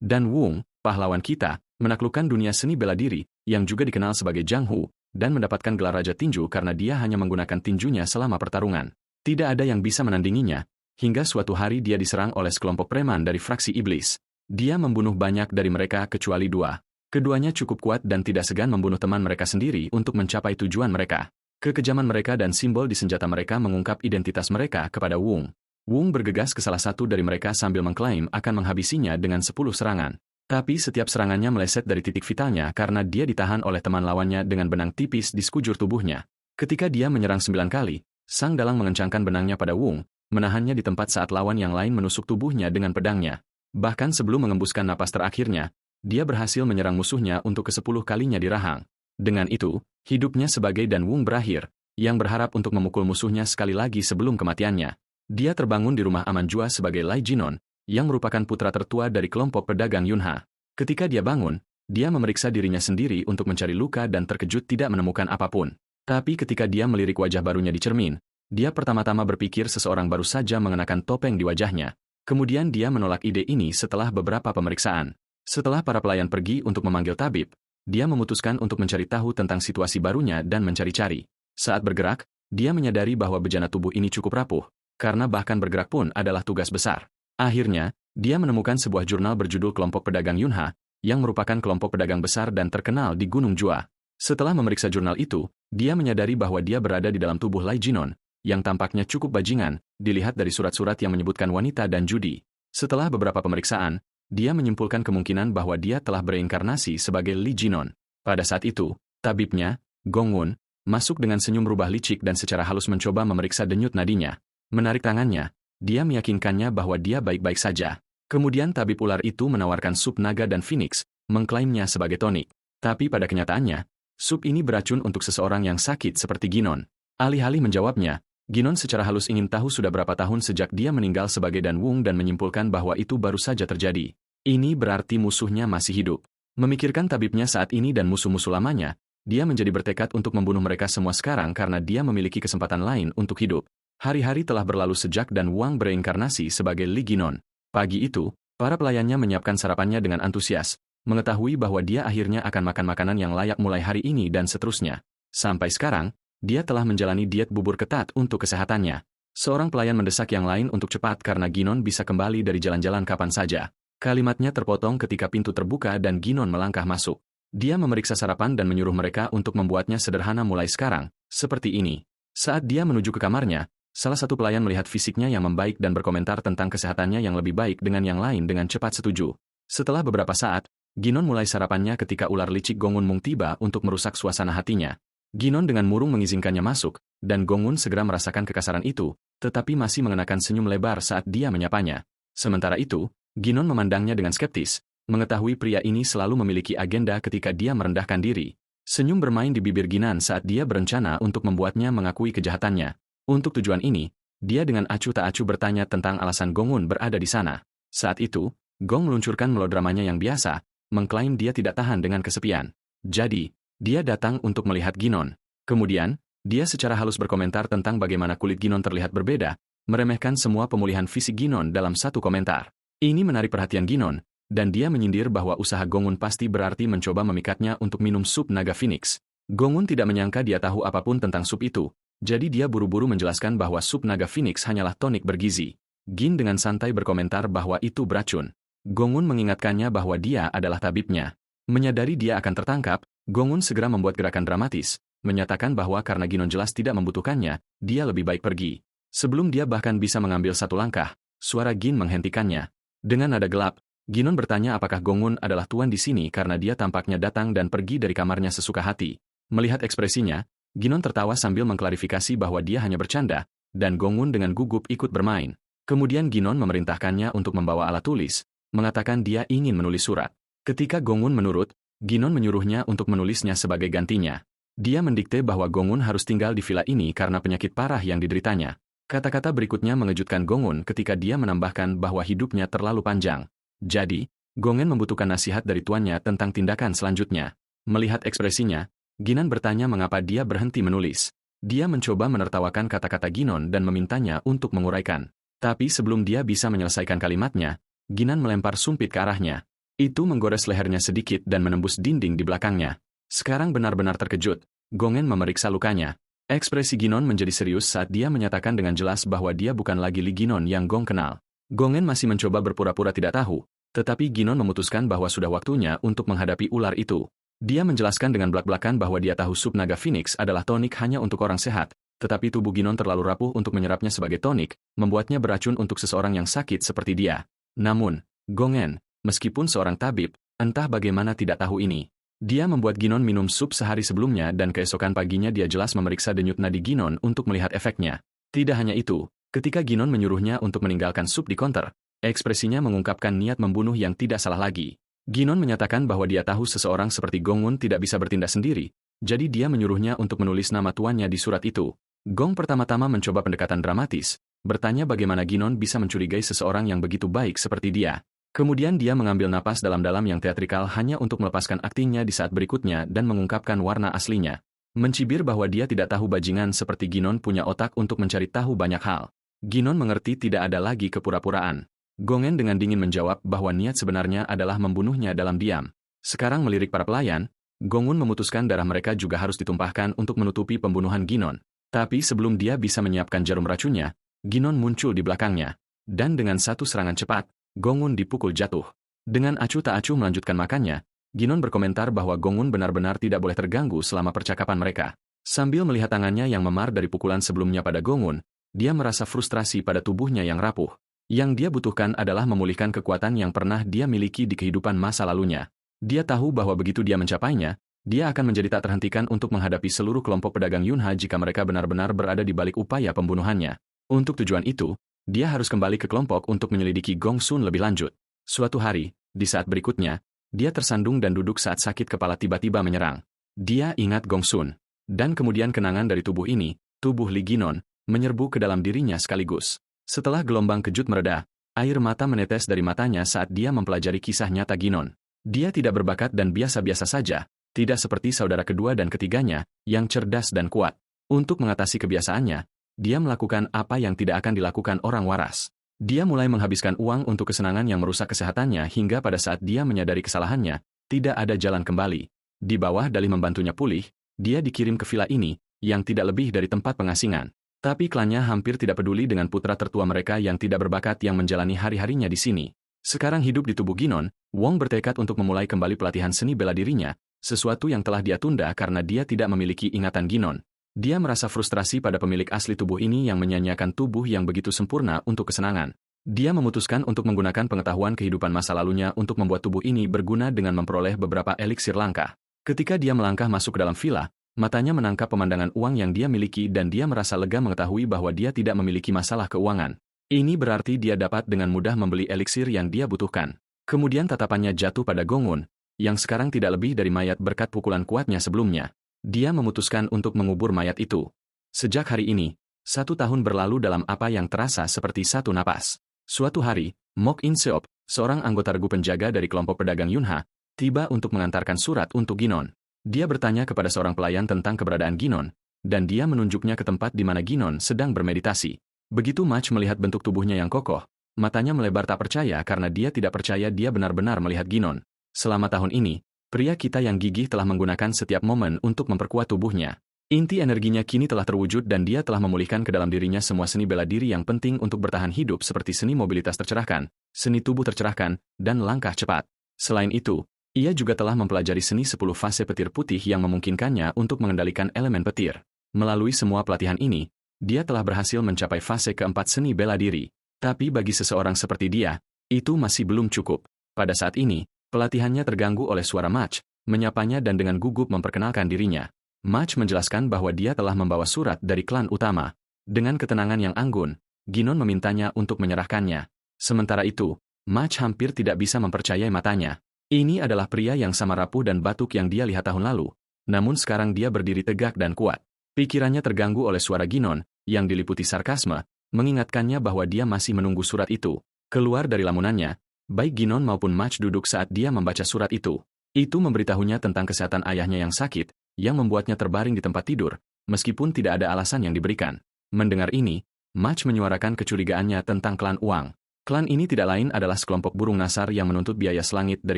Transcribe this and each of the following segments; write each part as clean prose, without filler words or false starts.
Dan Wung, pahlawan kita, menaklukkan dunia seni bela diri, yang juga dikenal sebagai Zhang Hu, dan mendapatkan gelar Raja Tinju karena dia hanya menggunakan tinjunya selama pertarungan. Tidak ada yang bisa menandinginya, hingga suatu hari dia diserang oleh sekelompok preman dari fraksi iblis. Dia membunuh banyak dari mereka kecuali 2. Keduanya cukup kuat dan tidak segan membunuh teman mereka sendiri untuk mencapai tujuan mereka. Kekejaman mereka dan simbol di senjata mereka mengungkap identitas mereka kepada Wung. Wung bergegas ke salah satu dari mereka sambil mengklaim akan menghabisinya dengan 10 serangan. Tapi setiap serangannya meleset dari titik vitalnya karena dia ditahan oleh teman lawannya dengan benang tipis di sekujur tubuhnya. Ketika dia menyerang 9 kali, sang dalang mengencangkan benangnya pada Wung, menahannya di tempat saat lawan yang lain menusuk tubuhnya dengan pedangnya. Bahkan sebelum mengembuskan napas terakhirnya, dia berhasil menyerang musuhnya untuk ke-10 kalinya di rahang. Dengan itu, hidupnya sebagai Dan Wung berakhir, yang berharap untuk memukul musuhnya sekali lagi sebelum kematiannya. Dia terbangun di rumah aman Jua sebagai Lai Jinon, yang merupakan putra tertua dari kelompok pedagang Yunha. Ketika dia bangun, dia memeriksa dirinya sendiri untuk mencari luka dan terkejut tidak menemukan apapun. Tapi ketika dia melirik wajah barunya di cermin, dia pertama-tama berpikir seseorang baru saja mengenakan topeng di wajahnya. Kemudian dia menolak ide ini setelah beberapa pemeriksaan. Setelah para pelayan pergi untuk memanggil tabib, dia memutuskan untuk mencari tahu tentang situasi barunya dan mencari-cari. Saat bergerak, dia menyadari bahwa bejana tubuh ini cukup rapuh, karena bahkan bergerak pun adalah tugas besar. Akhirnya, dia menemukan sebuah jurnal berjudul Kelompok Pedagang Yunha, yang merupakan kelompok pedagang besar dan terkenal di Gunung Jua. Setelah memeriksa jurnal itu, dia menyadari bahwa dia berada di dalam tubuh Lai Jinon, yang tampaknya cukup bajingan, dilihat dari surat-surat yang menyebutkan wanita dan judi. Setelah beberapa pemeriksaan, dia menyimpulkan kemungkinan bahwa dia telah bereinkarnasi sebagai Li Jinon. Pada saat itu, tabibnya, Gong Wun, masuk dengan senyum rubah licik dan secara halus mencoba memeriksa denyut nadinya. Menarik tangannya, dia meyakinkannya bahwa dia baik-baik saja. Kemudian tabib ular itu menawarkan sup naga dan phoenix, mengklaimnya sebagai tonik. Tapi pada kenyataannya, sup ini beracun untuk seseorang yang sakit seperti Ginon. Alih-alih menjawabnya, Ginon secara halus ingin tahu sudah berapa tahun sejak dia meninggal sebagai Dan Wung dan menyimpulkan bahwa itu baru saja terjadi. Ini berarti musuhnya masih hidup. Memikirkan tabibnya saat ini dan musuh-musuh lamanya, dia menjadi bertekad untuk membunuh mereka semua sekarang karena dia memiliki kesempatan lain untuk hidup. Hari-hari telah berlalu sejak Dan Wang bereinkarnasi sebagai Li Ginon. Pagi itu, para pelayannya menyiapkan sarapannya dengan antusias, mengetahui bahwa dia akhirnya akan makan makanan yang layak mulai hari ini dan seterusnya. Sampai sekarang, dia telah menjalani diet bubur ketat untuk kesehatannya. Seorang pelayan mendesak yang lain untuk cepat karena Ginon bisa kembali dari jalan-jalan kapan saja. Kalimatnya terpotong ketika pintu terbuka dan Ginon melangkah masuk. Dia memeriksa sarapan dan menyuruh mereka untuk membuatnya sederhana mulai sekarang, seperti ini. Saat dia menuju ke kamarnya, salah satu pelayan melihat fisiknya yang membaik dan berkomentar tentang kesehatannya yang lebih baik dengan yang lain dengan cepat setuju. Setelah beberapa saat, Ginon mulai sarapannya ketika ular licik Gongun Mung tiba untuk merusak suasana hatinya. Ginon dengan murung mengizinkannya masuk, dan Gongun segera merasakan kekasaran itu, tetapi masih mengenakan senyum lebar saat dia menyapanya. Sementara itu, Ginon memandangnya dengan skeptis, mengetahui pria ini selalu memiliki agenda ketika dia merendahkan diri. Senyum bermain di bibir Ginan saat dia berencana untuk membuatnya mengakui kejahatannya. Untuk tujuan ini, dia dengan acuh tak acuh bertanya tentang alasan Gongun berada di sana. Saat itu, Gong meluncurkan melodramanya yang biasa, mengklaim dia tidak tahan dengan kesepian. Jadi, dia datang untuk melihat Ginon. Kemudian, dia secara halus berkomentar tentang bagaimana kulit Ginon terlihat berbeda, meremehkan semua pemulihan fisik Ginon dalam satu komentar. Ini menarik perhatian Ginon, dan dia menyindir bahwa usaha Gongun pasti berarti mencoba memikatnya untuk minum sup naga phoenix. Gongun tidak menyangka dia tahu apapun tentang sup itu, jadi dia buru-buru menjelaskan bahwa sup naga phoenix hanyalah tonik bergizi. Gin dengan santai berkomentar bahwa itu beracun. Gongun mengingatkannya bahwa dia adalah tabibnya. Menyadari dia akan tertangkap, Gongun segera membuat gerakan dramatis, menyatakan bahwa karena Ginon jelas tidak membutuhkannya, dia lebih baik pergi. Sebelum dia bahkan bisa mengambil satu langkah, suara Gin menghentikannya. Dengan nada gelap, Ginon bertanya apakah Gongun adalah tuan di sini karena dia tampaknya datang dan pergi dari kamarnya sesuka hati. Melihat ekspresinya, Ginon tertawa sambil mengklarifikasi bahwa dia hanya bercanda, dan Gongun dengan gugup ikut bermain. Kemudian Ginon memerintahkannya untuk membawa alat tulis, mengatakan dia ingin menulis surat. Ketika Gongun menurut, Ginon menyuruhnya untuk menulisnya sebagai gantinya. Dia mendikte bahwa Gongun harus tinggal di villa ini karena penyakit parah yang dideritanya. Kata-kata berikutnya mengejutkan Gongun ketika dia menambahkan bahwa hidupnya terlalu panjang. Jadi, Gongen membutuhkan nasihat dari tuannya tentang tindakan selanjutnya. Melihat ekspresinya, Ginan bertanya mengapa dia berhenti menulis. Dia mencoba menertawakan kata-kata Ginon dan memintanya untuk menguraikan. Tapi sebelum dia bisa menyelesaikan kalimatnya, Ginan melempar sumpit ke arahnya. Itu menggores lehernya sedikit dan menembus dinding di belakangnya. Sekarang benar-benar terkejut. Gongen memeriksa lukanya. Ekspresi Ginon menjadi serius saat dia menyatakan dengan jelas bahwa dia bukan lagi Li Ginon yang Gong kenal. Gongen masih mencoba berpura-pura tidak tahu, tetapi Ginon memutuskan bahwa sudah waktunya untuk menghadapi ular itu. Dia menjelaskan dengan belak-belakan bahwa dia tahu sup naga Phoenix adalah tonik hanya untuk orang sehat, tetapi tubuh Ginon terlalu rapuh untuk menyerapnya sebagai tonik, membuatnya beracun untuk seseorang yang sakit seperti dia. Namun, Gongen, meskipun seorang tabib, entah bagaimana tidak tahu ini. Dia membuat Ginon minum sup sehari sebelumnya dan keesokan paginya dia jelas memeriksa denyut nadi Ginon untuk melihat efeknya. Tidak hanya itu, ketika Ginon menyuruhnya untuk meninggalkan sup di konter, ekspresinya mengungkapkan niat membunuh yang tidak salah lagi. Ginon menyatakan bahwa dia tahu seseorang seperti Gongun tidak bisa bertindak sendiri, jadi dia menyuruhnya untuk menulis nama tuannya di surat itu. Gong pertama-tama mencoba pendekatan dramatis, bertanya bagaimana Ginon bisa mencurigai seseorang yang begitu baik seperti dia. Kemudian dia mengambil napas dalam-dalam yang teatrikal hanya untuk melepaskan aktingnya di saat berikutnya dan mengungkapkan warna aslinya. Mencibir bahwa dia tidak tahu bajingan seperti Ginon punya otak untuk mencari tahu banyak hal. Ginon mengerti tidak ada lagi kepura-puraan. Gongen dengan dingin menjawab bahwa niat sebenarnya adalah membunuhnya dalam diam. Sekarang melirik para pelayan, Gongun memutuskan darah mereka juga harus ditumpahkan untuk menutupi pembunuhan Ginon. Tapi sebelum dia bisa menyiapkan jarum racunnya, Ginon muncul di belakangnya. Dan dengan satu serangan cepat, Gongun dipukul jatuh. Dengan acuh tak acuh melanjutkan makannya, Ginon berkomentar bahwa Gongun benar-benar tidak boleh terganggu selama percakapan mereka. Sambil melihat tangannya yang memar dari pukulan sebelumnya pada Gongun, dia merasa frustrasi pada tubuhnya yang rapuh. Yang dia butuhkan adalah memulihkan kekuatan yang pernah dia miliki di kehidupan masa lalunya. Dia tahu bahwa begitu dia mencapainya, dia akan menjadi tak terhentikan untuk menghadapi seluruh kelompok pedagang Yunha jika mereka benar-benar berada di balik upaya pembunuhannya. Untuk tujuan itu, dia harus kembali ke kelompok untuk menyelidiki Gong Sun lebih lanjut. Suatu hari, di saat berikutnya, dia tersandung dan duduk saat sakit kepala tiba-tiba menyerang. Dia ingat Gong Sun. Dan kemudian kenangan dari tubuh ini, tubuh Li Ginon, menyerbu ke dalam dirinya sekaligus. Setelah gelombang kejut mereda, air mata menetes dari matanya saat dia mempelajari kisah nyata Ginon. Dia tidak berbakat dan biasa-biasa saja, tidak seperti saudara kedua dan ketiganya, yang cerdas dan kuat. Untuk mengatasi kebiasaannya, dia melakukan apa yang tidak akan dilakukan orang waras. Dia mulai menghabiskan uang untuk kesenangan yang merusak kesehatannya hingga pada saat dia menyadari kesalahannya, tidak ada jalan kembali. Di bawah dalih membantunya pulih, dia dikirim ke villa ini, yang tidak lebih dari tempat pengasingan. Tapi klannya hampir tidak peduli dengan putra tertua mereka yang tidak berbakat yang menjalani hari-harinya di sini. Sekarang hidup di tubuh Ginon, Wong bertekad untuk memulai kembali pelatihan seni bela dirinya, sesuatu yang telah dia tunda karena dia tidak memiliki ingatan Ginon. Dia merasa frustrasi pada pemilik asli tubuh ini yang menyanyiakan tubuh yang begitu sempurna untuk kesenangan. Dia memutuskan untuk menggunakan pengetahuan kehidupan masa lalunya untuk membuat tubuh ini berguna dengan memperoleh beberapa eliksir langkah. Ketika dia melangkah masuk ke dalam villa, matanya menangkap pemandangan uang yang dia miliki dan dia merasa lega mengetahui bahwa dia tidak memiliki masalah keuangan. Ini berarti dia dapat dengan mudah membeli eliksir yang dia butuhkan. Kemudian tatapannya jatuh pada Gongun, yang sekarang tidak lebih dari mayat berkat pukulan kuatnya sebelumnya. Dia memutuskan untuk mengubur mayat itu. Sejak hari ini, 1 tahun berlalu dalam apa yang terasa seperti satu napas. Suatu hari, Mok In Seop, seorang anggota regu penjaga dari kelompok pedagang Yunha, tiba untuk mengantarkan surat untuk Ginon. Dia bertanya kepada seorang pelayan tentang keberadaan Ginon, dan dia menunjuknya ke tempat di mana Ginon sedang bermeditasi. Begitu Mach melihat bentuk tubuhnya yang kokoh, matanya melebar tak percaya karena dia tidak percaya dia benar-benar melihat Ginon. Selama tahun ini, pria kita yang gigih telah menggunakan setiap momen untuk memperkuat tubuhnya. Inti energinya kini telah terwujud dan dia telah memulihkan ke dalam dirinya semua seni bela diri yang penting untuk bertahan hidup seperti seni mobilitas tercerahkan, seni tubuh tercerahkan, dan langkah cepat. Selain itu, ia juga telah mempelajari seni 10 fase petir putih yang memungkinkannya untuk mengendalikan elemen petir. Melalui semua pelatihan ini, dia telah berhasil mencapai fase keempat seni bela diri. Tapi bagi seseorang seperti dia, itu masih belum cukup. Pada saat ini, pelatihannya terganggu oleh suara Mach, menyapanya dan dengan gugup memperkenalkan dirinya. Mach menjelaskan bahwa dia telah membawa surat dari klan utama. Dengan ketenangan yang anggun, Ginon memintanya untuk menyerahkannya. Sementara itu, Mach hampir tidak bisa mempercayai matanya. Ini adalah pria yang sama rapuh dan batuk yang dia lihat tahun lalu. Namun sekarang dia berdiri tegak dan kuat. Pikirannya terganggu oleh suara Ginon, yang diliputi sarkasme, mengingatkannya bahwa dia masih menunggu surat itu. Keluar dari lamunannya, baik Ginon maupun Mach duduk saat dia membaca surat itu. Itu memberitahunya tentang kesehatan ayahnya yang sakit, yang membuatnya terbaring di tempat tidur, meskipun tidak ada alasan yang diberikan. Mendengar ini, Mach menyuarakan kecurigaannya tentang klan Uang. Klan ini tidak lain adalah sekelompok burung nasar yang menuntut biaya selangit dari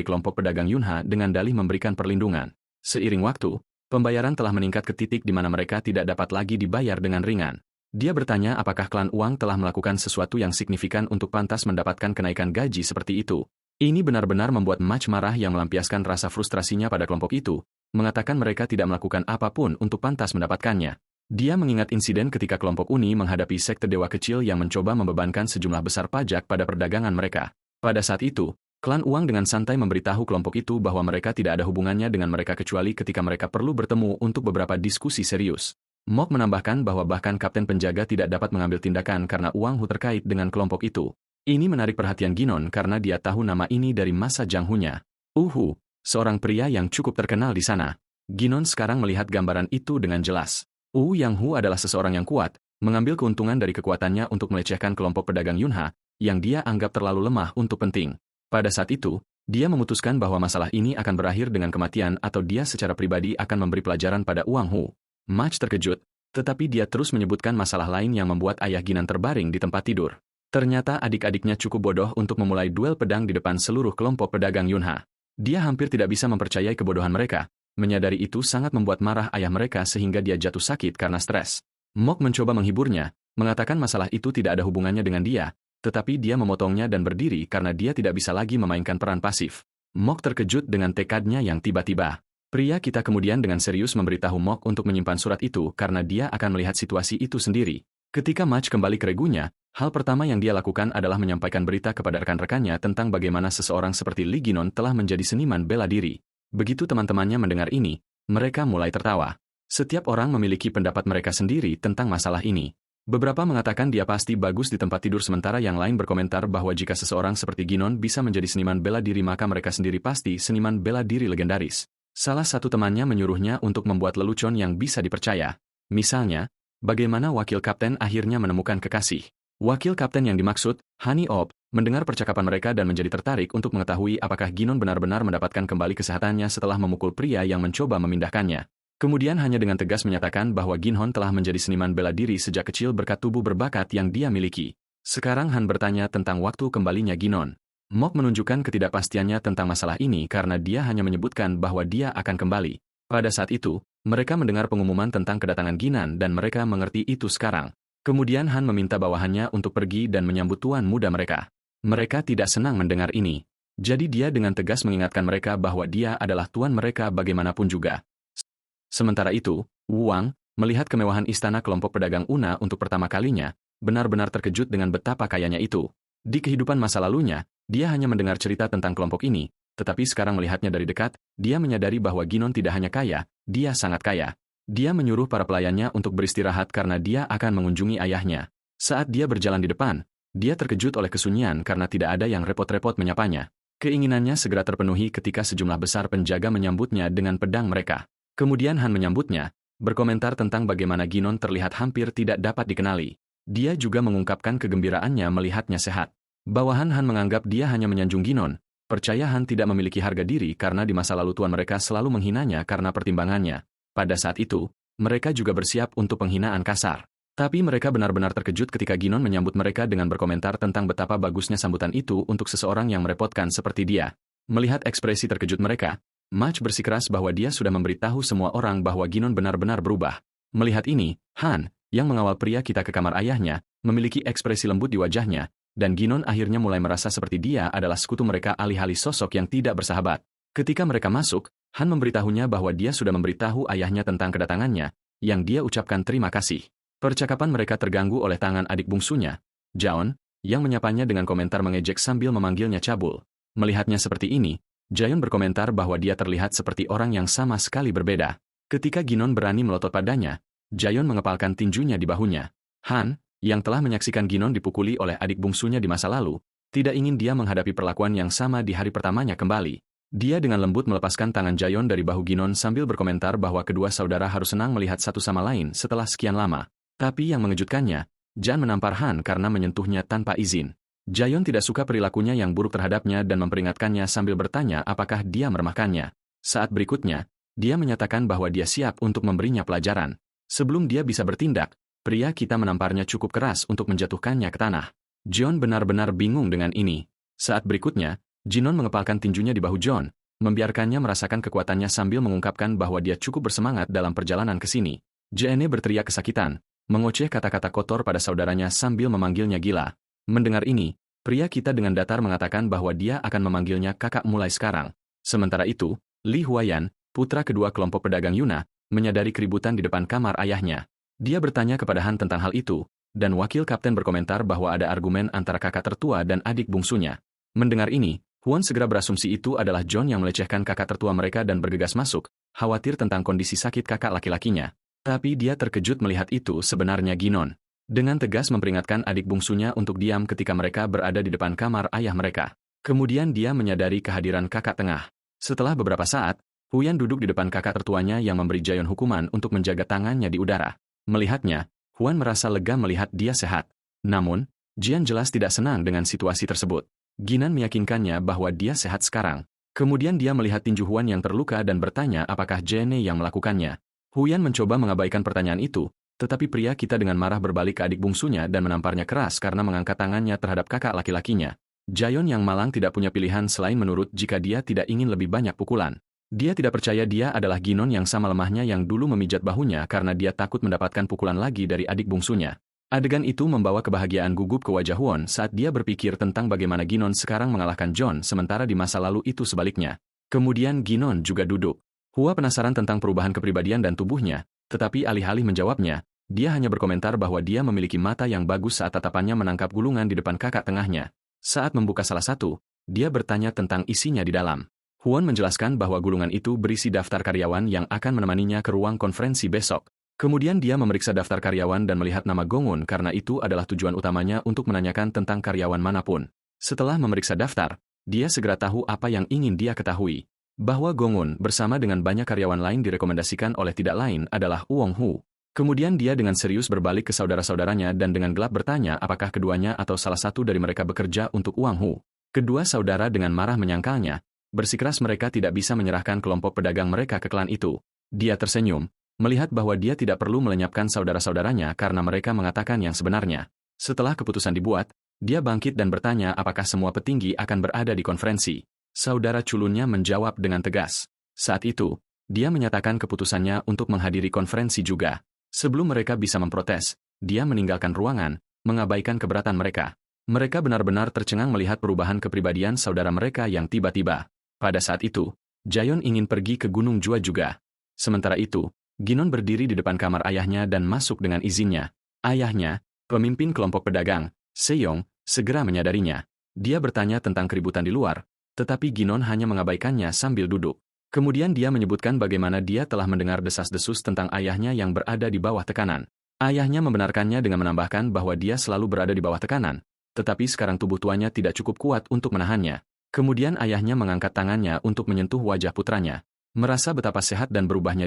kelompok pedagang Yunha dengan dalih memberikan perlindungan. Seiring waktu, pembayaran telah meningkat ke titik di mana mereka tidak dapat lagi dibayar dengan ringan. Dia bertanya apakah klan Uang telah melakukan sesuatu yang signifikan untuk pantas mendapatkan kenaikan gaji seperti itu. Ini benar-benar membuat Mach marah yang melampiaskan rasa frustrasinya pada kelompok itu, mengatakan mereka tidak melakukan apapun untuk pantas mendapatkannya. Dia mengingat insiden ketika kelompok Uni menghadapi sekte dewa kecil yang mencoba membebankan sejumlah besar pajak pada perdagangan mereka. Pada saat itu, klan Uang dengan santai memberitahu kelompok itu bahwa mereka tidak ada hubungannya dengan mereka kecuali ketika mereka perlu bertemu untuk beberapa diskusi serius. Mok menambahkan bahwa bahkan kapten penjaga tidak dapat mengambil tindakan karena Uang Hu terkait dengan kelompok itu. Ini menarik perhatian Ginon karena dia tahu nama ini dari masa Janghu-nya. Hu, seorang pria yang cukup terkenal di sana. Ginon sekarang melihat gambaran itu dengan jelas. Yang Hu adalah seseorang yang kuat, mengambil keuntungan dari kekuatannya untuk melecehkan kelompok pedagang Yunha, yang dia anggap terlalu lemah untuk penting. Pada saat itu, dia memutuskan bahwa masalah ini akan berakhir dengan kematian atau dia secara pribadi akan memberi pelajaran pada Uang Hu. Mach terkejut, tetapi dia terus menyebutkan masalah lain yang membuat ayah Ginan terbaring di tempat tidur. Ternyata adik-adiknya cukup bodoh untuk memulai duel pedang di depan seluruh kelompok pedagang Yunha. Dia hampir tidak bisa mempercayai kebodohan mereka. Menyadari itu sangat membuat marah ayah mereka sehingga dia jatuh sakit karena stres. Mok mencoba menghiburnya, mengatakan masalah itu tidak ada hubungannya dengan dia, tetapi dia memotongnya dan berdiri karena dia tidak bisa lagi memainkan peran pasif. Mok terkejut dengan tekadnya yang tiba-tiba. Pria kita kemudian dengan serius memberitahu Mok untuk menyimpan surat itu karena dia akan melihat situasi itu sendiri. Ketika Mach kembali ke regunya, hal pertama yang dia lakukan adalah menyampaikan berita kepada rekan-rekannya tentang bagaimana seseorang seperti Li Ginon telah menjadi seniman bela diri. Begitu teman-temannya mendengar ini, mereka mulai tertawa. Setiap orang memiliki pendapat mereka sendiri tentang masalah ini. Beberapa mengatakan dia pasti bagus di tempat tidur sementara yang lain berkomentar bahwa jika seseorang seperti Ginon bisa menjadi seniman bela diri maka mereka sendiri pasti seniman bela diri legendaris. Salah satu temannya menyuruhnya untuk membuat lelucon yang bisa dipercaya. Misalnya, bagaimana wakil kapten akhirnya menemukan kekasih. Wakil kapten yang dimaksud, Hani Op, mendengar percakapan mereka dan menjadi tertarik untuk mengetahui apakah Ginon benar-benar mendapatkan kembali kesehatannya setelah memukul pria yang mencoba memindahkannya. Kemudian hanya dengan tegas menyatakan bahwa Ginhon telah menjadi seniman bela diri sejak kecil berkat tubuh berbakat yang dia miliki. Sekarang Han bertanya tentang waktu kembalinya Ginon. Mok menunjukkan ketidakpastiannya tentang masalah ini karena dia hanya menyebutkan bahwa dia akan kembali. Pada saat itu, mereka mendengar pengumuman tentang kedatangan Ginan dan mereka mengerti itu sekarang. Kemudian Han meminta bawahannya untuk pergi dan menyambut tuan muda mereka. Mereka tidak senang mendengar ini. Jadi dia dengan tegas mengingatkan mereka bahwa dia adalah tuan mereka bagaimanapun juga. Sementara itu, Wu Wang, melihat kemewahan istana kelompok pedagang Una untuk pertama kalinya, benar-benar terkejut dengan betapa kayanya itu. Di kehidupan masa lalunya, dia hanya mendengar cerita tentang kelompok ini, tetapi sekarang melihatnya dari dekat, dia menyadari bahwa Ginon tidak hanya kaya, dia sangat kaya. Dia menyuruh para pelayannya untuk beristirahat karena dia akan mengunjungi ayahnya. Saat dia berjalan di depan, dia terkejut oleh kesunyian karena tidak ada yang repot-repot menyapanya. Keinginannya segera terpenuhi ketika sejumlah besar penjaga menyambutnya dengan pedang mereka. Kemudian Han menyambutnya, berkomentar tentang bagaimana Ginon terlihat hampir tidak dapat dikenali. Dia juga mengungkapkan kegembiraannya melihatnya sehat. Bawahan Han menganggap dia hanya menyanjung Ginon. Percaya Han tidak memiliki harga diri karena di masa lalu tuan mereka selalu menghinanya karena pertimbangannya. Pada saat itu, mereka juga bersiap untuk penghinaan kasar. Tapi mereka benar-benar terkejut ketika Ginon menyambut mereka dengan berkomentar tentang betapa bagusnya sambutan itu untuk seseorang yang merepotkan seperti dia. Melihat ekspresi terkejut mereka, Mach bersikeras bahwa dia sudah memberitahu semua orang bahwa Ginon benar-benar berubah. Melihat ini, Han, yang mengawal pria kita ke kamar ayahnya, memiliki ekspresi lembut di wajahnya, dan Ginon akhirnya mulai merasa seperti dia adalah sekutu mereka alih-alih sosok yang tidak bersahabat. Ketika mereka masuk, Han memberitahunya bahwa dia sudah memberitahu ayahnya tentang kedatangannya, yang dia ucapkan terima kasih. Percakapan mereka terganggu oleh tangan adik bungsunya, Jaon, yang menyapanya dengan komentar mengejek sambil memanggilnya cabul. Melihatnya seperti ini, Jaon berkomentar bahwa dia terlihat seperti orang yang sama sekali berbeda. Ketika Ginon berani melotot padanya, Jaon mengepalkan tinjunya di bahunya. Han, yang telah menyaksikan Ginon dipukuli oleh adik bungsunya di masa lalu, tidak ingin dia menghadapi perlakuan yang sama di hari pertamanya kembali. Dia dengan lembut melepaskan tangan Jaon dari bahu Ginon sambil berkomentar bahwa kedua saudara harus senang melihat satu sama lain setelah sekian lama. Tapi yang mengejutkannya, Jan menampar Han karena menyentuhnya tanpa izin. Jaon tidak suka perilakunya yang buruk terhadapnya dan memperingatkannya sambil bertanya apakah dia meremehkannya. Saat berikutnya, dia menyatakan bahwa dia siap untuk memberinya pelajaran. Sebelum dia bisa bertindak, pria kita menamparnya cukup keras untuk menjatuhkannya ke tanah. John benar-benar bingung dengan ini. Saat berikutnya, Jinon mengepalkan tinjunya di bahu John, membiarkannya merasakan kekuatannya sambil mengungkapkan bahwa dia cukup bersemangat dalam perjalanan ke sini. Jane berteriak kesakitan, mengoceh kata-kata kotor pada saudaranya sambil memanggilnya gila. Mendengar ini, pria kita dengan datar mengatakan bahwa dia akan memanggilnya kakak mulai sekarang. Sementara itu, Li Huayan, putra kedua kelompok pedagang Yuna, menyadari keributan di depan kamar ayahnya. Dia bertanya kepada Han tentang hal itu, dan wakil kapten berkomentar bahwa ada argumen antara kakak tertua dan adik bungsunya. Mendengar ini, Huan segera berasumsi itu adalah John yang melecehkan kakak tertua mereka dan bergegas masuk, khawatir tentang kondisi sakit kakak laki-lakinya. Tapi dia terkejut melihat itu sebenarnya Ginon. Dengan tegas memperingatkan adik bungsunya untuk diam ketika mereka berada di depan kamar ayah mereka. Kemudian dia menyadari kehadiran kakak tengah. Setelah beberapa saat, Huyan duduk di depan kakak tertuanya yang memberi Jayon hukuman untuk menjaga tangannya di udara. Melihatnya, Huan merasa lega melihat dia sehat. Namun, Jian jelas tidak senang dengan situasi tersebut. Ginan meyakinkannya bahwa dia sehat sekarang. Kemudian dia melihat tinju Huan yang terluka dan bertanya apakah Jane yang melakukannya. Huyan mencoba mengabaikan pertanyaan itu, tetapi pria kita dengan marah berbalik ke adik bungsunya dan menamparnya keras karena mengangkat tangannya terhadap kakak laki-lakinya. Jayon yang malang tidak punya pilihan selain menurut jika dia tidak ingin lebih banyak pukulan. Dia tidak percaya dia adalah Ginon yang sama lemahnya yang dulu memijat bahunya karena dia takut mendapatkan pukulan lagi dari adik bungsunya. Adegan itu membawa kebahagiaan gugup ke wajah Huan saat dia berpikir tentang bagaimana Ginon sekarang mengalahkan John sementara di masa lalu itu sebaliknya. Kemudian Ginon juga duduk. Hua penasaran tentang perubahan kepribadian dan tubuhnya, tetapi alih-alih menjawabnya, dia hanya berkomentar bahwa dia memiliki mata yang bagus saat tatapannya menangkap gulungan di depan kakak tengahnya. Saat membuka salah satu, dia bertanya tentang isinya di dalam. Huan menjelaskan bahwa gulungan itu berisi daftar karyawan yang akan menemaninya ke ruang konferensi besok. Kemudian dia memeriksa daftar karyawan dan melihat nama Gongun karena itu adalah tujuan utamanya untuk menanyakan tentang karyawan manapun. Setelah memeriksa daftar, dia segera tahu apa yang ingin dia ketahui. Bahwa Gongun bersama dengan banyak karyawan lain direkomendasikan oleh tidak lain adalah Wong Hu. Kemudian dia dengan serius berbalik ke saudara-saudaranya dan dengan gelap bertanya apakah keduanya atau salah satu dari mereka bekerja untuk Wang Hu. Kedua saudara dengan marah menyangkalnya, bersikeras mereka tidak bisa menyerahkan kelompok pedagang mereka ke klan itu. Dia tersenyum, melihat bahwa dia tidak perlu melenyapkan saudara-saudaranya karena mereka mengatakan yang sebenarnya. Setelah keputusan dibuat, dia bangkit dan bertanya apakah semua petinggi akan berada di konferensi. Saudara culunnya menjawab dengan tegas. Saat itu, dia menyatakan keputusannya untuk menghadiri konferensi juga. Sebelum mereka bisa memprotes, dia meninggalkan ruangan, mengabaikan keberatan mereka. Mereka benar-benar tercengang melihat perubahan kepribadian saudara mereka yang tiba-tiba. Pada saat itu, Jayon ingin pergi ke Gunung Jua juga. Sementara itu, Ginon berdiri di depan kamar ayahnya dan masuk dengan izinnya. Ayahnya, pemimpin kelompok pedagang, Seyong, segera menyadarinya. Dia bertanya tentang keributan di luar, tetapi Ginon hanya mengabaikannya sambil duduk. Kemudian dia menyebutkan bagaimana dia telah mendengar desas-desus tentang ayahnya yang berada di bawah tekanan. Ayahnya membenarkannya dengan menambahkan bahwa dia selalu berada di bawah tekanan, tetapi sekarang tubuh tuanya tidak cukup kuat untuk menahannya. Kemudian ayahnya mengangkat tangannya untuk menyentuh wajah putranya. Merasa betapa sehat dan berubahnya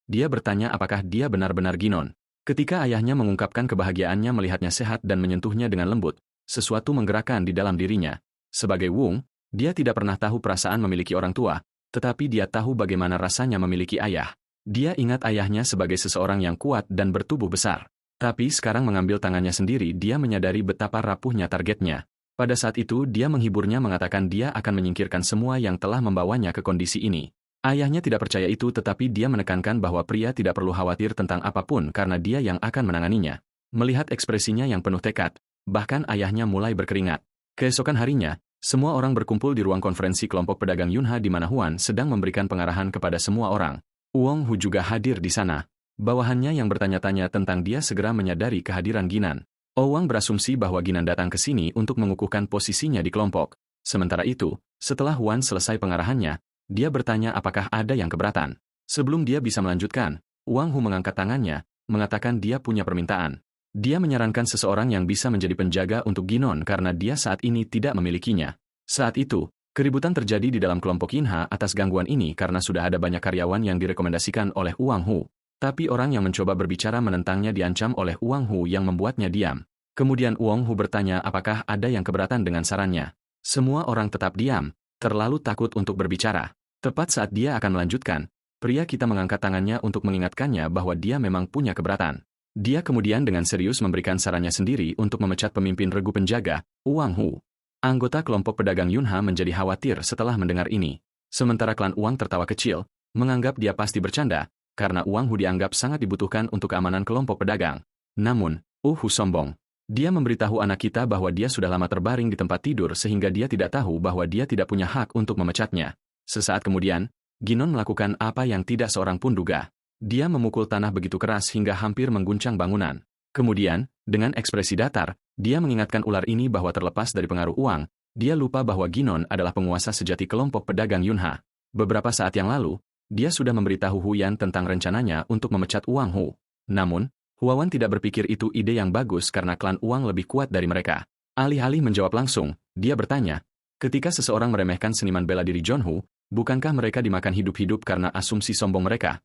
dia bertanya apakah dia benar-benar Ginon. Ketika ayahnya mengungkapkan kebahagiaannya melihatnya sehat dan menyentuhnya dengan lembut, sesuatu menggerakkan di dalam dirinya. Sebagai Wung, dia tidak pernah tahu perasaan memiliki orang tua, tetapi dia tahu bagaimana rasanya memiliki ayah. Dia ingat ayahnya sebagai seseorang yang kuat dan bertubuh besar. Tapi sekarang mengambil tangannya sendiri dia menyadari betapa rapuhnya targetnya. Pada saat itu dia menghiburnya mengatakan dia akan menyingkirkan semua yang telah membawanya ke kondisi ini. Ayahnya tidak percaya itu tetapi dia menekankan bahwa pria tidak perlu khawatir tentang apapun karena dia yang akan menanganinya. Melihat ekspresinya yang penuh tekad, bahkan ayahnya mulai berkeringat. Keesokan harinya, semua orang berkumpul di ruang konferensi kelompok pedagang Yunha di mana Huan sedang memberikan pengarahan kepada semua orang. Wong Hu juga hadir di sana. Bawahannya yang bertanya-tanya tentang dia segera menyadari kehadiran Ginan. Owang berasumsi bahwa Ginan datang ke sini untuk mengukuhkan posisinya di kelompok. Sementara itu, setelah Huan selesai pengarahannya, dia bertanya apakah ada yang keberatan. Sebelum dia bisa melanjutkan, Wang Hu mengangkat tangannya, mengatakan dia punya permintaan. Dia menyarankan seseorang yang bisa menjadi penjaga untuk Ginon karena dia saat ini tidak memilikinya. Saat itu, keributan terjadi di dalam kelompok Yinha atas gangguan ini karena sudah ada banyak karyawan yang direkomendasikan oleh Wang Hu. Tapi orang yang mencoba berbicara menentangnya diancam oleh Wang Hu yang membuatnya diam. Kemudian Wang Hu bertanya apakah ada yang keberatan dengan sarannya. Semua orang tetap diam, terlalu takut untuk berbicara. Tepat saat dia akan melanjutkan, pria kita mengangkat tangannya untuk mengingatkannya bahwa dia memang punya keberatan. Dia kemudian dengan serius memberikan sarannya sendiri untuk memecat pemimpin regu penjaga, Wang Hu. Anggota kelompok pedagang Yunha menjadi khawatir setelah mendengar ini. Sementara klan Wang tertawa kecil, menganggap dia pasti bercanda, karena Wang Hu dianggap sangat dibutuhkan untuk keamanan kelompok pedagang. Namun, Hu sombong. Dia memberitahu anak kita bahwa dia sudah lama terbaring di tempat tidur sehingga dia tidak tahu bahwa dia tidak punya hak untuk memecatnya. Sesaat kemudian, Ginon melakukan apa yang tidak seorang pun duga. Dia memukul tanah begitu keras hingga hampir mengguncang bangunan. Kemudian, dengan ekspresi datar, dia mengingatkan ular ini bahwa terlepas dari pengaruh uang, dia lupa bahwa Ginon adalah penguasa sejati kelompok pedagang Yunha. Beberapa saat yang lalu, dia sudah memberitahu Huyan tentang rencananya untuk memecat Wang Hu. Namun, Huawan tidak berpikir itu ide yang bagus karena klan Wang lebih kuat dari mereka. Alih-alih menjawab langsung, dia bertanya, ketika seseorang meremehkan seniman bela diri John Hu, bukankah mereka dimakan hidup-hidup karena asumsi sombong mereka?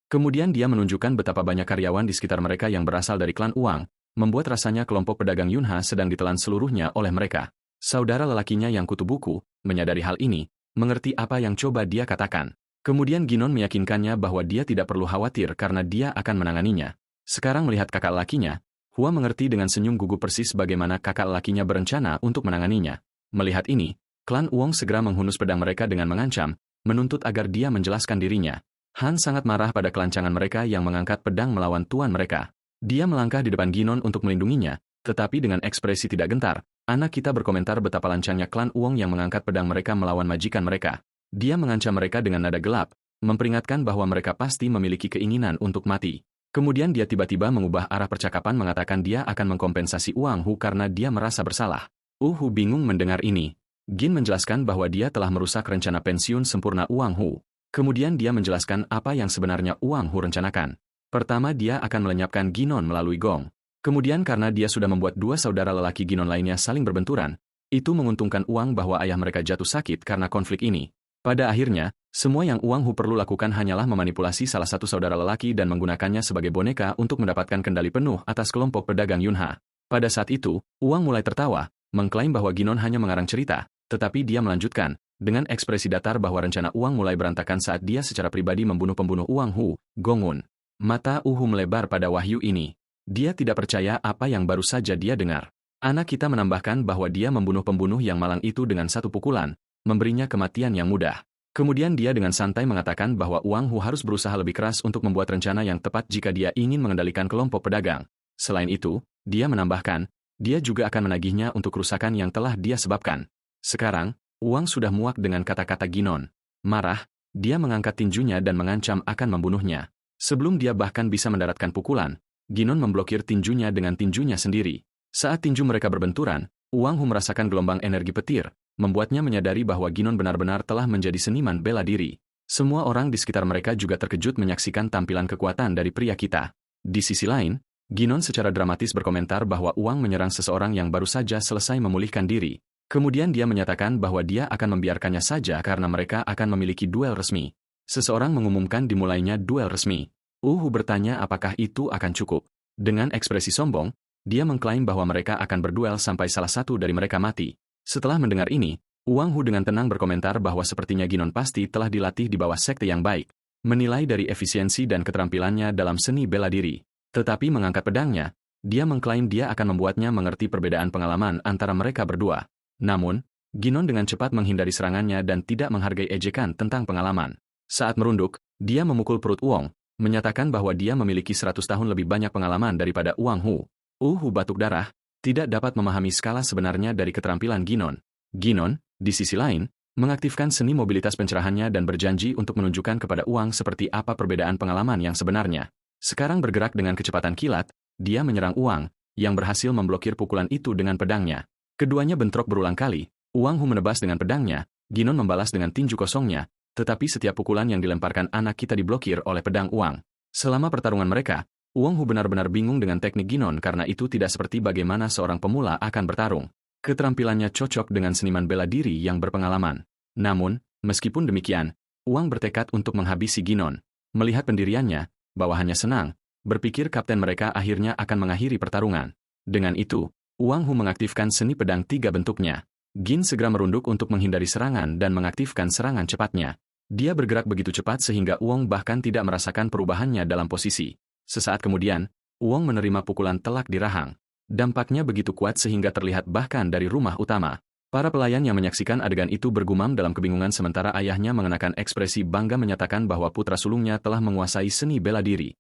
Kemudian dia menunjukkan betapa banyak karyawan di sekitar mereka yang berasal dari klan Wang, membuat rasanya kelompok pedagang Yunha sedang ditelan seluruhnya oleh mereka. Saudara lelakinya yang kutu buku, menyadari hal ini, mengerti apa yang coba dia katakan. Kemudian Ginon meyakinkannya bahwa dia tidak perlu khawatir karena dia akan menanganinya. Sekarang melihat kakak lelakinya, Hua mengerti dengan senyum gugup persis bagaimana kakak lelakinya berencana untuk menanganinya. Melihat ini, klan Wong segera menghunus pedang mereka dengan mengancam, menuntut agar dia menjelaskan dirinya. Han sangat marah pada kelancangan mereka yang mengangkat pedang melawan tuan mereka. Dia melangkah di depan Ginon untuk melindunginya, tetapi dengan ekspresi tidak gentar, anak kita berkomentar betapa lancangnya klan Wong yang mengangkat pedang mereka melawan majikan mereka. Dia mengancam mereka dengan nada gelap, memperingatkan bahwa mereka pasti memiliki keinginan untuk mati. Kemudian dia tiba-tiba mengubah arah percakapan mengatakan dia akan mengkompensasi Wang Hu karena dia merasa bersalah. Hu bingung mendengar ini. Gin menjelaskan bahwa dia telah merusak rencana pensiun sempurna Wang Hu. Kemudian dia menjelaskan apa yang sebenarnya Wang Hu rencanakan. Pertama dia akan melenyapkan Ginon melalui gong. Kemudian karena dia sudah membuat dua saudara lelaki Ginon lainnya saling berbenturan, itu menguntungkan Wang bahwa ayah mereka jatuh sakit karena konflik ini. Pada akhirnya, semua yang Wang Hu perlu lakukan hanyalah memanipulasi salah satu saudara lelaki dan menggunakannya sebagai boneka untuk mendapatkan kendali penuh atas kelompok pedagang Yunha. Pada saat itu, Wang mulai tertawa, mengklaim bahwa Ginon hanya mengarang cerita, tetapi dia melanjutkan, dengan ekspresi datar bahwa rencana Wang mulai berantakan saat dia secara pribadi membunuh pembunuh Wang Hu, Gongun. Mata Hu melebar pada wahyu ini. Dia tidak percaya apa yang baru saja dia dengar. Anak kita menambahkan bahwa dia membunuh pembunuh yang malang itu dengan satu pukulan, memberinya kematian yang mudah. Kemudian dia dengan santai mengatakan bahwa Wang Hu harus berusaha lebih keras untuk membuat rencana yang tepat jika dia ingin mengendalikan kelompok pedagang. Selain itu, dia menambahkan, dia juga akan menagihnya untuk kerusakan yang telah dia sebabkan. Sekarang, Wang sudah muak dengan kata-kata Ginon. Marah, dia mengangkat tinjunya dan mengancam akan membunuhnya. Sebelum dia bahkan bisa mendaratkan pukulan, Ginon memblokir tinjunya dengan tinjunya sendiri. Saat tinju mereka berbenturan, Wang Hu merasakan gelombang energi petir, membuatnya menyadari bahwa Ginon benar-benar telah menjadi seniman bela diri. Semua orang di sekitar mereka juga terkejut menyaksikan tampilan kekuatan dari pria kita. Di sisi lain, Ginon secara dramatis berkomentar bahwa Wang menyerang seseorang yang baru saja selesai memulihkan diri. Kemudian dia menyatakan bahwa dia akan membiarkannya saja karena mereka akan memiliki duel resmi. Seseorang mengumumkan dimulainya duel resmi. Hu bertanya apakah itu akan cukup. Dengan ekspresi sombong, dia mengklaim bahwa mereka akan berduel sampai salah satu dari mereka mati. Setelah mendengar ini, Wang Hu dengan tenang berkomentar bahwa sepertinya Ginon pasti telah dilatih di bawah sekte yang baik, menilai dari efisiensi dan keterampilannya dalam seni bela diri. Tetapi mengangkat pedangnya, dia mengklaim dia akan membuatnya mengerti perbedaan pengalaman antara mereka berdua. Namun, Ginon dengan cepat menghindari serangannya dan tidak menghargai ejekan tentang pengalaman. Saat merunduk, dia memukul perut Wong, menyatakan bahwa dia memiliki 100 tahun lebih banyak pengalaman daripada Wang Hu. Hu batuk darah, tidak dapat memahami skala sebenarnya dari keterampilan Ginon. Ginon, di sisi lain, mengaktifkan seni mobilitas pencerahannya dan berjanji untuk menunjukkan kepada Wang seperti apa perbedaan pengalaman yang sebenarnya. Sekarang bergerak dengan kecepatan kilat, dia menyerang Wang, yang berhasil memblokir pukulan itu dengan pedangnya. Keduanya bentrok berulang kali, Wang Hu menebas dengan pedangnya, Ginon membalas dengan tinju kosongnya, tetapi setiap pukulan yang dilemparkan anak kita diblokir oleh pedang Wang. Selama pertarungan mereka, Wang Hu benar-benar bingung dengan teknik Ginon karena itu tidak seperti bagaimana seorang pemula akan bertarung. Keterampilannya cocok dengan seniman bela diri yang berpengalaman. Namun, meskipun demikian, Wang bertekad untuk menghabisi Ginon. Melihat pendiriannya, bawahannya senang, berpikir kapten mereka akhirnya akan mengakhiri pertarungan. Dengan itu, Wang Hu mengaktifkan seni pedang 3 bentuknya. Gin segera merunduk untuk menghindari serangan dan mengaktifkan serangan cepatnya. Dia bergerak begitu cepat sehingga Wang bahkan tidak merasakan perubahannya dalam posisi. Sesaat kemudian, Wong menerima pukulan telak di rahang. Dampaknya begitu kuat sehingga terlihat bahkan dari rumah utama. Para pelayan yang menyaksikan adegan itu bergumam dalam kebingungan sementara ayahnya mengenakan ekspresi bangga menyatakan bahwa putra sulungnya telah menguasai seni bela diri.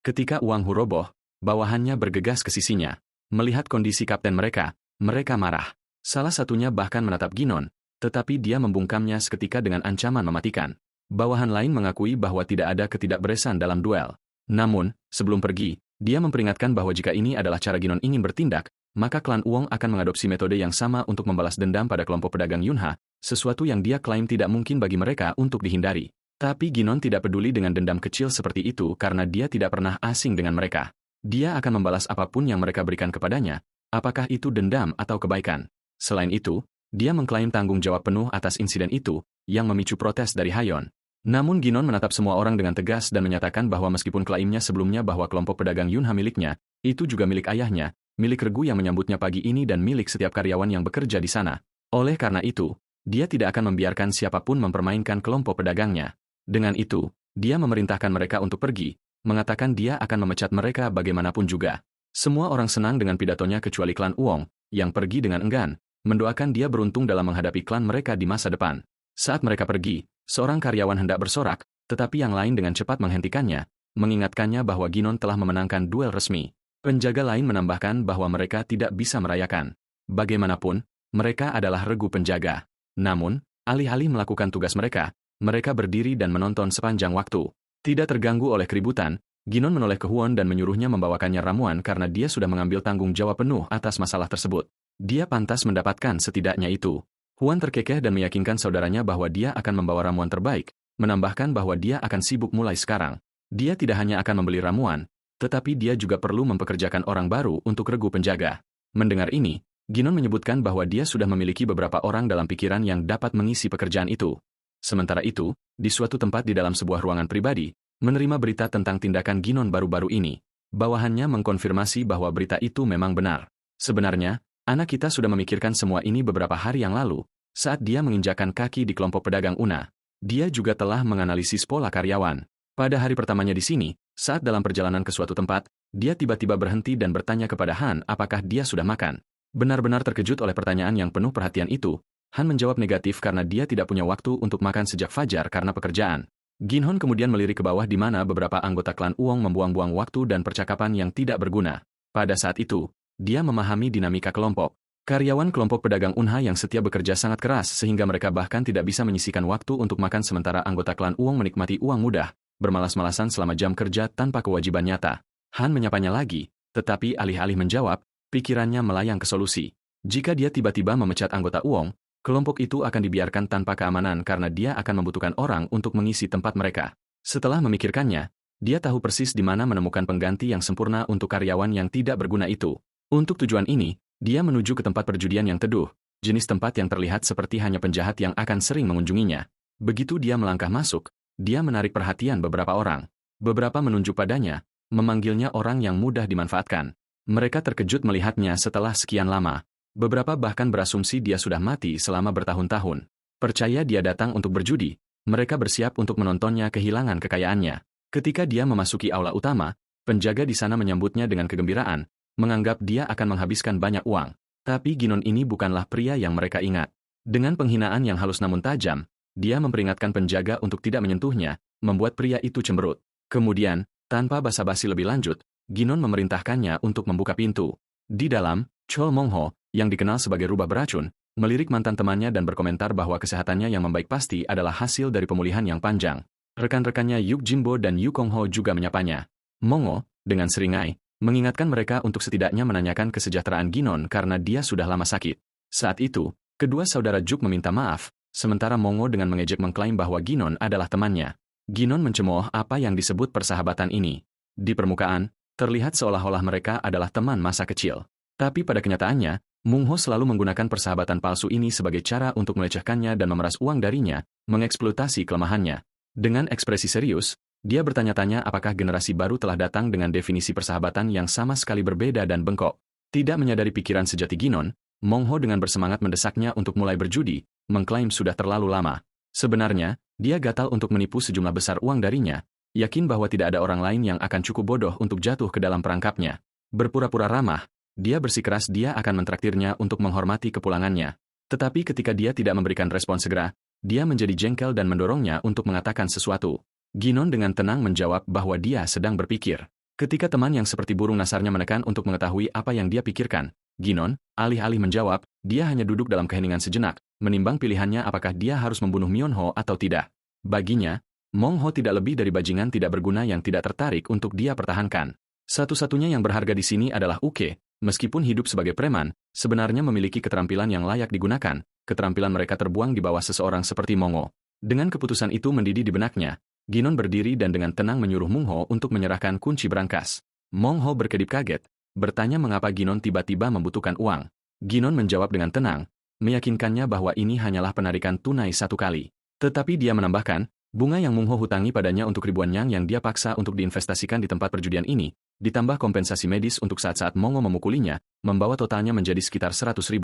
Ketika Wang Hu roboh, bawahannya bergegas ke sisinya. Melihat kondisi kapten mereka marah. Salah satunya bahkan menatap Ginon, tetapi dia membungkamnya seketika dengan ancaman mematikan. Bawahan lain mengakui bahwa tidak ada ketidakberesan dalam duel. Namun, sebelum pergi, dia memperingatkan bahwa jika ini adalah cara Ginon ingin bertindak, maka klan Wong akan mengadopsi metode yang sama untuk membalas dendam pada kelompok pedagang Yunha, sesuatu yang dia klaim tidak mungkin bagi mereka untuk dihindari. Tapi Ginon tidak peduli dengan dendam kecil seperti itu karena dia tidak pernah asing dengan mereka. Dia akan membalas apapun yang mereka berikan kepadanya, apakah itu dendam atau kebaikan. Selain itu, dia mengklaim tanggung jawab penuh atas insiden itu, yang memicu protes dari Hayon. Namun Ginon menatap semua orang dengan tegas dan menyatakan bahwa meskipun klaimnya sebelumnya bahwa kelompok pedagang Yunha miliknya, itu juga milik ayahnya, milik regu yang menyambutnya pagi ini dan milik setiap karyawan yang bekerja di sana. Oleh karena itu, dia tidak akan membiarkan siapapun mempermainkan kelompok pedagangnya. Dengan itu, dia memerintahkan mereka untuk pergi, mengatakan dia akan memecat mereka bagaimanapun juga. Semua orang senang dengan pidatonya kecuali klan Wong, yang pergi dengan enggan, mendoakan dia beruntung dalam menghadapi klan mereka di masa depan. Saat mereka pergi, seorang karyawan hendak bersorak, tetapi yang lain dengan cepat menghentikannya, mengingatkannya bahwa Ginon telah memenangkan duel resmi. Penjaga lain menambahkan bahwa mereka tidak bisa merayakan. Bagaimanapun, mereka adalah regu penjaga. Namun, alih-alih melakukan tugas mereka berdiri dan menonton sepanjang waktu. Tidak terganggu oleh keributan, Ginon menoleh ke Huon dan menyuruhnya membawakannya ramuan karena dia sudah mengambil tanggung jawab penuh atas masalah tersebut. Dia pantas mendapatkan setidaknya itu. Huon terkekeh dan meyakinkan saudaranya bahwa dia akan membawa ramuan terbaik, menambahkan bahwa dia akan sibuk mulai sekarang. Dia tidak hanya akan membeli ramuan, tetapi dia juga perlu mempekerjakan orang baru untuk regu penjaga. Mendengar ini, Ginon menyebutkan bahwa dia sudah memiliki beberapa orang dalam pikiran yang dapat mengisi pekerjaan itu. Sementara itu, di suatu tempat di dalam sebuah ruangan pribadi, menerima berita tentang tindakan Ginon baru-baru ini. Bawahannya mengkonfirmasi bahwa berita itu memang benar. Sebenarnya, anak kita sudah memikirkan semua ini beberapa hari yang lalu, saat dia menginjakan kaki di kelompok pedagang Una. Dia juga telah menganalisis pola karyawan. Pada hari pertamanya di sini, saat dalam perjalanan ke suatu tempat, dia tiba-tiba berhenti dan bertanya kepada Han apakah dia sudah makan. Benar-benar terkejut oleh pertanyaan yang penuh perhatian itu, Han menjawab negatif karena dia tidak punya waktu untuk makan sejak fajar karena pekerjaan. Ginhon kemudian melirik ke bawah di mana beberapa anggota klan Uong membuang-buang waktu dan percakapan yang tidak berguna. Pada saat itu, dia memahami dinamika kelompok. Karyawan kelompok pedagang Unha yang setia bekerja sangat keras sehingga mereka bahkan tidak bisa menyisihkan waktu untuk makan sementara anggota klan Uong menikmati uang mudah, bermalas-malasan selama jam kerja tanpa kewajiban nyata. Han menyapanya lagi, tetapi alih-alih menjawab, pikirannya melayang ke solusi. Jika dia tiba-tiba memecat anggota Uong, kelompok itu akan dibiarkan tanpa keamanan karena dia akan membutuhkan orang untuk mengisi tempat mereka. Setelah memikirkannya, dia tahu persis di mana menemukan pengganti yang sempurna untuk karyawan yang tidak berguna itu. Untuk tujuan ini, dia menuju ke tempat perjudian yang teduh, jenis tempat yang terlihat seperti hanya penjahat yang akan sering mengunjunginya. Begitu dia melangkah masuk, dia menarik perhatian beberapa orang. Beberapa menunjuk padanya, memanggilnya orang yang mudah dimanfaatkan. Mereka terkejut melihatnya setelah sekian lama. Beberapa bahkan berasumsi dia sudah mati selama bertahun-tahun. Percaya dia datang untuk berjudi, mereka bersiap untuk menontonnya kehilangan kekayaannya. Ketika dia memasuki aula utama, penjaga di sana menyambutnya dengan kegembiraan, menganggap dia akan menghabiskan banyak uang. Tapi Ginon ini bukanlah pria yang mereka ingat. Dengan penghinaan yang halus namun tajam, dia memperingatkan penjaga untuk tidak menyentuhnya, membuat pria itu cemberut. Kemudian, tanpa basa-basi lebih lanjut, Ginon memerintahkannya untuk membuka pintu. Di dalam, Chol Mongho, yang dikenal sebagai rubah beracun, melirik mantan temannya dan berkomentar bahwa kesehatannya yang membaik pasti adalah hasil dari pemulihan yang panjang. Rekan-rekannya Yuk Jimbo dan Yu Kongho juga menyapanya. Mongo, dengan seringai, mengingatkan mereka untuk setidaknya menanyakan kesejahteraan Ginon karena dia sudah lama sakit. Saat itu, kedua saudara Juk meminta maaf, sementara Mongo dengan mengejek mengklaim bahwa Ginon adalah temannya. Ginon mencemooh apa yang disebut persahabatan ini. Di permukaan, terlihat seolah-olah mereka adalah teman masa kecil. Tapi pada kenyataannya, Mungho selalu menggunakan persahabatan palsu ini sebagai cara untuk melecehkannya dan memeras uang darinya, mengeksploitasi kelemahannya. Dengan ekspresi serius, dia bertanya-tanya apakah generasi baru telah datang dengan definisi persahabatan yang sama sekali berbeda dan bengkok. Tidak menyadari pikiran sejati Ginon, Mongho dengan bersemangat mendesaknya untuk mulai berjudi, mengklaim sudah terlalu lama. Sebenarnya, dia gatal untuk menipu sejumlah besar uang darinya, yakin bahwa tidak ada orang lain yang akan cukup bodoh untuk jatuh ke dalam perangkapnya. Berpura-pura ramah, dia bersikeras dia akan mentraktirnya untuk menghormati kepulangannya. Tetapi ketika dia tidak memberikan respon segera, dia menjadi jengkel dan mendorongnya untuk mengatakan sesuatu. Ginon dengan tenang menjawab bahwa dia sedang berpikir. Ketika teman yang seperti burung nasarnya menekan untuk mengetahui apa yang dia pikirkan, Ginon, alih-alih menjawab, dia hanya duduk dalam keheningan sejenak, menimbang pilihannya apakah dia harus membunuh Myeonho atau tidak. Baginya, Mongho tidak lebih dari bajingan tidak berguna yang tidak tertarik untuk dia pertahankan. Satu-satunya yang berharga di sini adalah Uke, meskipun hidup sebagai preman, sebenarnya memiliki keterampilan yang layak digunakan, keterampilan mereka terbuang di bawah seseorang seperti Mongo. Dengan keputusan itu mendidih di benaknya, Ginon berdiri dan dengan tenang menyuruh Mungho untuk menyerahkan kunci berangkas. Mongho berkedip kaget, bertanya mengapa Ginon tiba-tiba membutuhkan uang. Ginon menjawab dengan tenang, meyakinkannya bahwa ini hanyalah penarikan tunai satu kali. Tetapi dia menambahkan, bunga yang Mungho hutangi padanya untuk ribuan yang dia paksa untuk diinvestasikan di tempat perjudian ini, ditambah kompensasi medis untuk saat-saat Mongo memukulinya, membawa totalnya menjadi sekitar 100.000.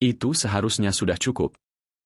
Itu seharusnya sudah cukup.